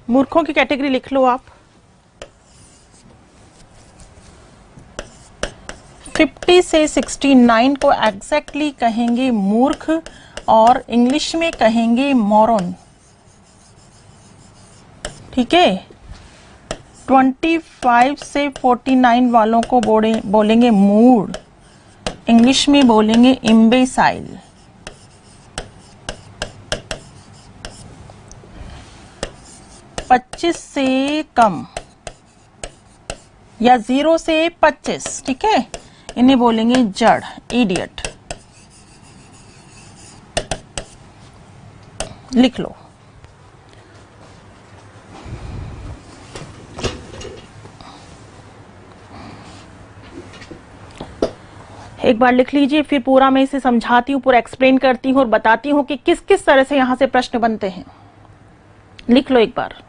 मूर्खों की कैटेगरी लिख लो आप। 50 से 69 को एग्जैक्टली कहेंगे मूर्ख और इंग्लिश में कहेंगे मॉरन, ठीक है। 25 से 49 वालों को बोलेंगे मूड, इंग्लिश में बोलेंगे इम्बेसाइल। 25 से कम या 0 से 25, ठीक है, इन्हें बोलेंगे जड़, इडियट। लिख लो। एक बार लिख लीजिए, फिर पूरा मैं इसे समझाती हूँ, पूरा एक्सप्लेन करती हूँ और बताती हूँ कि किस किस तरह से यहां से प्रश्न बनते हैं। लिख लो एक बार।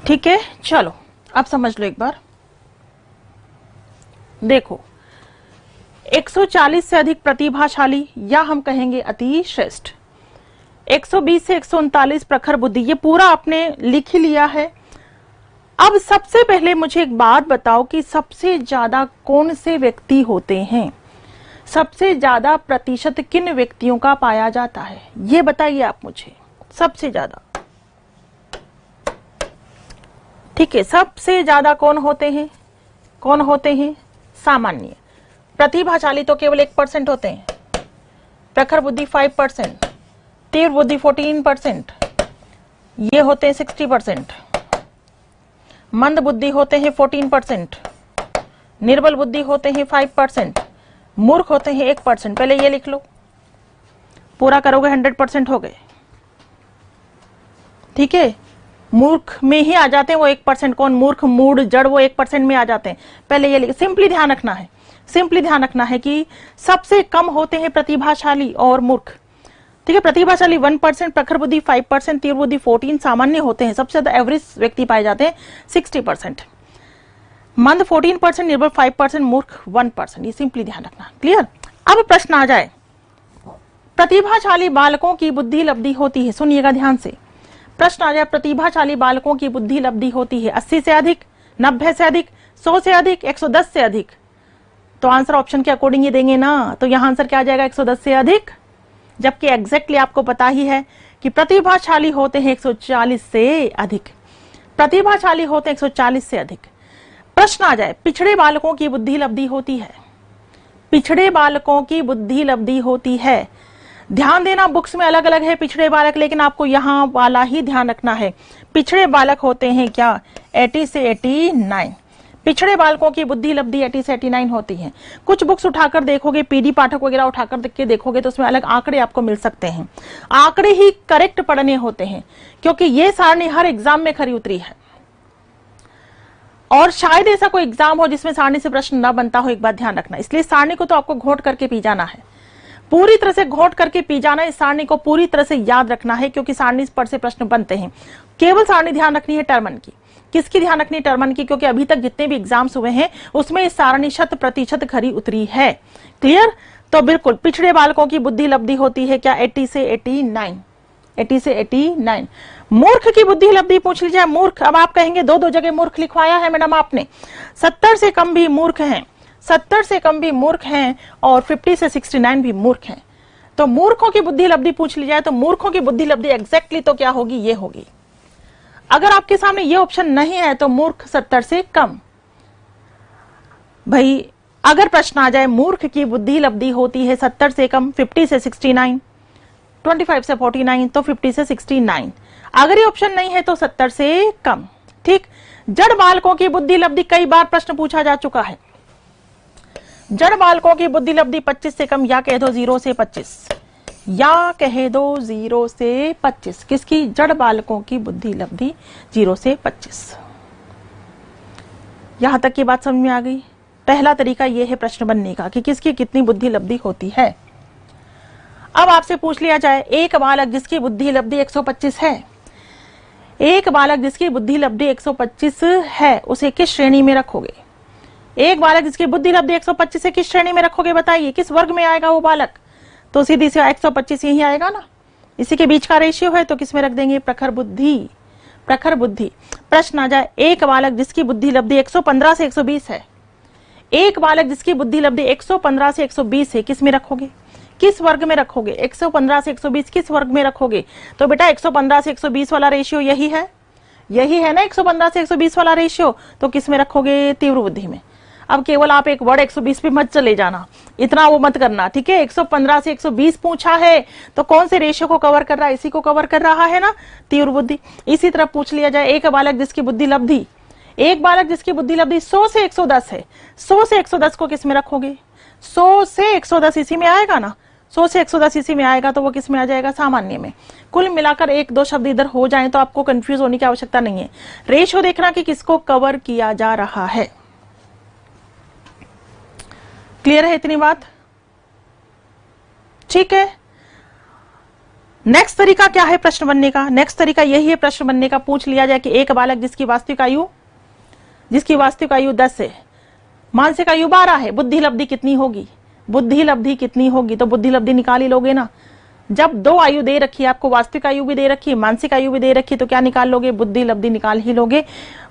ठीक है, चलो अब समझ लो एक बार। देखो, 140 से अधिक प्रतिभाशाली या हम कहेंगे अति श्रेष्ठ, 120 से 139 प्रखर बुद्धि, ये पूरा आपने लिख ही लिया है। अब सबसे पहले मुझे एक बात बताओ कि सबसे ज्यादा कौन से व्यक्ति होते हैं, सबसे ज्यादा प्रतिशत किन व्यक्तियों का पाया जाता है, ये बताइए आप मुझे। सबसे ज्यादा, ठीक है, सबसे ज्यादा कौन होते हैं? कौन होते हैं? सामान्य। प्रतिभाशाली तो केवल 1% होते हैं, प्रखर बुद्धि 5%, तीव्र बुद्धि 14%, ये होते हैं 60%, मंद बुद्धि होते हैं 14%, निर्बल बुद्धि होते हैं 5%, मूर्ख होते हैं 1%। पहले ये लिख लो, पूरा करोगे 100% हो गए, ठीक है। मूर्ख में ही आ जाते हैं वो 1%, कौन? मूर्ख, मूड, जड़, वो 1% में आ जाते हैं। पहले ये सिंपली ध्यान रखना है, सिंपली ध्यान रखना है कि सबसे कम होते हैं प्रतिभाशाली और मूर्ख, ठीक है। प्रतिभाशाली 1%, प्रखर बुद्धि 5%, तीव्र बुद्धि 14, सामान्य होते हैं, सबसे ज्यादा एवरेज व्यक्ति पाए जाते हैं 60%, मंद 14%, निर्बल 5%, मूर्ख 1%। ये सिंपली ध्यान रखना, क्लियर। अब प्रश्न आ जाए, प्रतिभाशाली बालकों की बुद्धि लब्धि होती है, सुनिएगा ध्यान से। प्रश्न आ जाए, प्रतिभाशाली बालकों की बुद्धि लब्धि होती है 80 से अधिक, 90 से अधिक, 100 से अधिक, 110 से अधिक। तो आंसर ऑप्शन के अकॉर्डिंग ये देंगे ना, तो यहां आंसर क्या आ जाएगा? 110 से अधिक, जबकि एग्जैक्टली आपको पता ही है कि प्रतिभाशाली होते हैं 140 से अधिक, प्रतिभाशाली होते हैं 140 से अधिक। प्रश्न आ जाए, पिछड़े बालकों की बुद्धि लब्धि होती है, पिछड़े बालकों की बुद्धि लब्धि होती है। ध्यान देना, बुक्स में अलग अलग है पिछड़े बालक, लेकिन आपको यहां वाला ही ध्यान रखना है। पिछड़े बालक होते हैं क्या? 80 से 89। पिछड़े बालकों की बुद्धि लब्धि 80 से 89 होती है। कुछ बुक्स उठाकर देखोगे, पीडी पाठक वगैरह उठाकर देख के देखोगे तो उसमें अलग आंकड़े आपको मिल सकते हैं। आंकड़े ही करेक्ट पढ़ने होते हैं, क्योंकि ये सारणी हर एग्जाम में खरी उतरी है, और शायद ऐसा कोई एग्जाम हो जिसमें सारणी से प्रश्न न बनता हो, एक बात ध्यान रखना। इसलिए सारणी को तो आपको घोट करके पी जाना है। पूरी तरह से घोट करके पी जाना। इस सारणी को पूरी तरह से याद रखना है क्योंकि सारणी पर से प्रश्न बनते हैं। केवल सारणी ध्यान रखनी है टर्मन की। किसकी ध्यान रखनी है? टर्मन की, क्योंकि अभी तक जितने भी एग्जाम्स हुए हैं उसमें इस सारणी 100% खरी उतरी है। क्लियर? तो बिल्कुल पिछड़े बालकों की बुद्धि लब्धि होती है क्या? 80 से 89, 80 से 89। मूर्ख की बुद्धि लब्धि पूछ ली जाए। मूर्ख, अब आप कहेंगे दो जगह मूर्ख लिखवाया है मैडम आपने। 70 से कम भी मूर्ख हैं, 70 से कम भी मूर्ख हैं और 50 से 69 भी मूर्ख हैं। तो मूर्खों की बुद्धि लब्धि पूछ ली जाए तो मूर्खों की बुद्धि लब्धि एग्जैक्टली तो क्या होगी? ये होगी। अगर आपके सामने ये ऑप्शन नहीं है तो मूर्ख 70 से कम। भाई अगर प्रश्न आ जाए मूर्ख की बुद्धि लब्धि होती है 70 से कम, 50 से 69, 25 से 49, तो 50 से 69। अगर ये ऑप्शन नहीं है तो 70 से कम। ठीक। जड़ बालकों की बुद्धि लब्धि कई बार प्रश्न पूछा जा चुका है। जड़ बालकों की बुद्धि लब्धि 25 से कम, या कह दो 0 से 25, या कह दो 0 से 25। किसकी? जड़ बालकों की बुद्धि लब्धि 0 से 25। यहां तक की बात समझ में आ गई। पहला तरीका यह है प्रश्न बनने का कि किसकी कितनी बुद्धि लब्धि होती है। अब आपसे पूछ लिया जाए एक बालक जिसकी बुद्धि लब्धि 125 है, एक बालक जिसकी बुद्धि लब्धि 125 है उसे किस श्रेणी में रखोगे? एक बालक जिसकी बुद्धि लब्धि 125 है किस श्रेणी में रखोगे? बताइए किस वर्ग में आएगा वो बालक? तो सीधी से 125 यही आएगा ना, इसी के बीच का रेशियो है, तो किस में रख देंगे? प्रखर बुद्धि। प्रखर बुद्धि। प्रश्न आ जाए एक बालक जिसकी बुद्धि लब्धि 115 से 120 है, एक बालक जिसकी बुद्धि लब्धि 115 से 120 है, किस में रखोगे? किस वर्ग में रखोगे? 115 से 120 किस वर्ग में रखोगे? तो बेटा 115 से 120 वाला रेशियो यही है, यही है ना 115 से 120 वाला रेशियो। तो किस में रखोगे? तीव्र बुद्धि में। अब केवल आप एक वर्ड 120 पे मत चले जाना, इतना वो मत करना, ठीक है। 115 से 120 पूछा है तो कौन से रेशियो को कवर कर रहा है? इसी को कवर कर रहा है ना, तीव्र बुद्धि। इसी तरह पूछ लिया जाए एक बालक जिसकी बुद्धि लब्धि, एक बालक जिसकी बुद्धि लब्धि 100 से 110 है, 100 से 110 को किस में रखोगे? 100 से 110 इसी में आएगा ना, 100 से 110 इसी में आएगा, तो वो किस में आ जाएगा? सामान्य में। कुल मिलाकर एक दो शब्द इधर हो जाएं तो आपको कंफ्यूज होने की आवश्यकता नहीं है। रेशियो देखना कि किसको कवर किया जा रहा है। क्लियर है इतनी बात? ठीक है। नेक्स्ट तरीका क्या है प्रश्न बनने का? नेक्स्ट तरीका यही है प्रश्न बनने का। पूछ लिया जाए कि एक बालक जिसकी वास्तविक आयु 10 है, मानसिक आयु 12 है, बुद्धि लब्धि कितनी होगी? बुद्धि लब्धि कितनी होगी? तो बुद्धि लब्धि निकाल ही लोगे ना। जब दो आयु दे रखी है आपको, वास्तविक आयु भी दे रखी है, मानसिक आयु भी दे रखी है, तो क्या निकाल लोगे? बुद्धि लब्धि निकाल ही लोगे।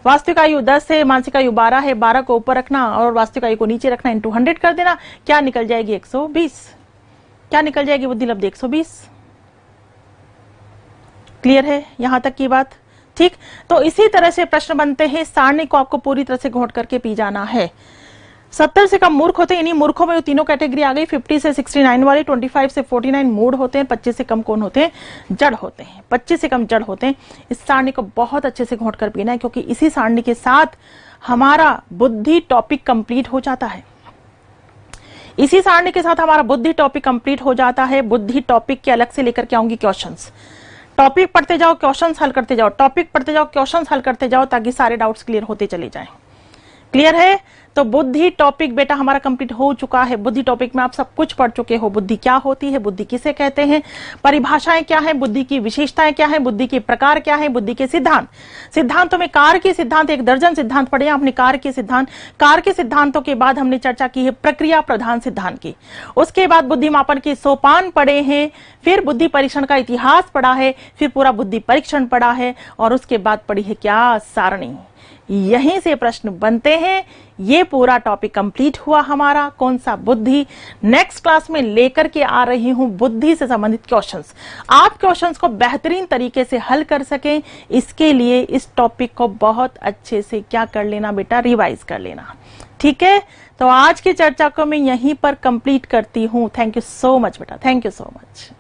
वास्तविक आयु 10 है, मानसिक आयु 12 है, 12 को ऊपर रखना और वास्तविक आयु को नीचे रखना, इंटू 100 कर देना। क्या निकल जाएगी? 120। क्या निकल जाएगी? बुद्धि लब्धि 120। क्लियर है यहां तक की बात? ठीक। तो इसी तरह से प्रश्न बनते हैं। सारणी को आपको पूरी तरह से घोट करके पी जाना है। 70 से कम मूर्ख होते हैं। इन्हीं मूर्खों में तीनों कैटेगरी आ गई। 50 से 69 वाले, 25 से 49 मूढ़ होते हैं, 25 से कम कौन होते हैं? जड़ होते हैं। 25 से कम जड़ होते हैं। इस सारणी को बहुत अच्छे से घोट कर पीना है क्योंकि इसी सारणी के साथ हमारा बुद्धि टॉपिक कंप्लीट हो जाता है। इसी सारणी के साथ हमारा बुद्धि टॉपिक कंप्लीट हो जाता है। बुद्धि टॉपिक के अलग से लेकर के आऊंगी क्वेश्चंस। टॉपिक पढ़ते जाओ, क्वेश्चंस हल करते जाओ, टॉपिक पढ़ते जाओ, क्वेश्चंस हल करते जाओ, ताकि सारे डाउट्स क्लियर होते चले जाएं। क्लियर है? तो बुद्धि टॉपिक बेटा हमारा कंप्लीट हो चुका है। बुद्धि टॉपिक में आप सब कुछ पढ़ चुके हो। बुद्धि क्या होती है, बुद्धि किसे कहते हैं, परिभाषाएं क्या है, बुद्धि की विशेषताएं क्या है, बुद्धि के प्रकार क्या है, बुद्धि के सिद्धांत। सिद्धांतों में कार्य के सिद्धांत, 1 दर्जन सिद्धांत पढ़े आपने कार्य के सिद्धांत। कार्य के सिद्धांतों के बाद हमने चर्चा की है प्रक्रिया प्रधान सिद्धांत की। उसके बाद बुद्धिमापन के सोपान पढ़े हैं, फिर बुद्धि परीक्षण का इतिहास पढ़ा है, फिर पूरा बुद्धि परीक्षण पढ़ा है और उसके बाद पढ़ी है क्या? सारणी। यहीं से प्रश्न बनते हैं। ये पूरा टॉपिक कंप्लीट हुआ हमारा। कौन सा? बुद्धि। नेक्स्ट क्लास में लेकर के आ रही हूं बुद्धि से संबंधित क्वेश्चंस। आप क्वेश्चंस को बेहतरीन तरीके से हल कर सकें, इसके लिए इस टॉपिक को बहुत अच्छे से क्या कर लेना बेटा? रिवाइज कर लेना। ठीक है। तो आज की चर्चा को मैं यहीं पर कंप्लीट करती हूं। थैंक यू सो मच बेटा, थैंक यू सो मच।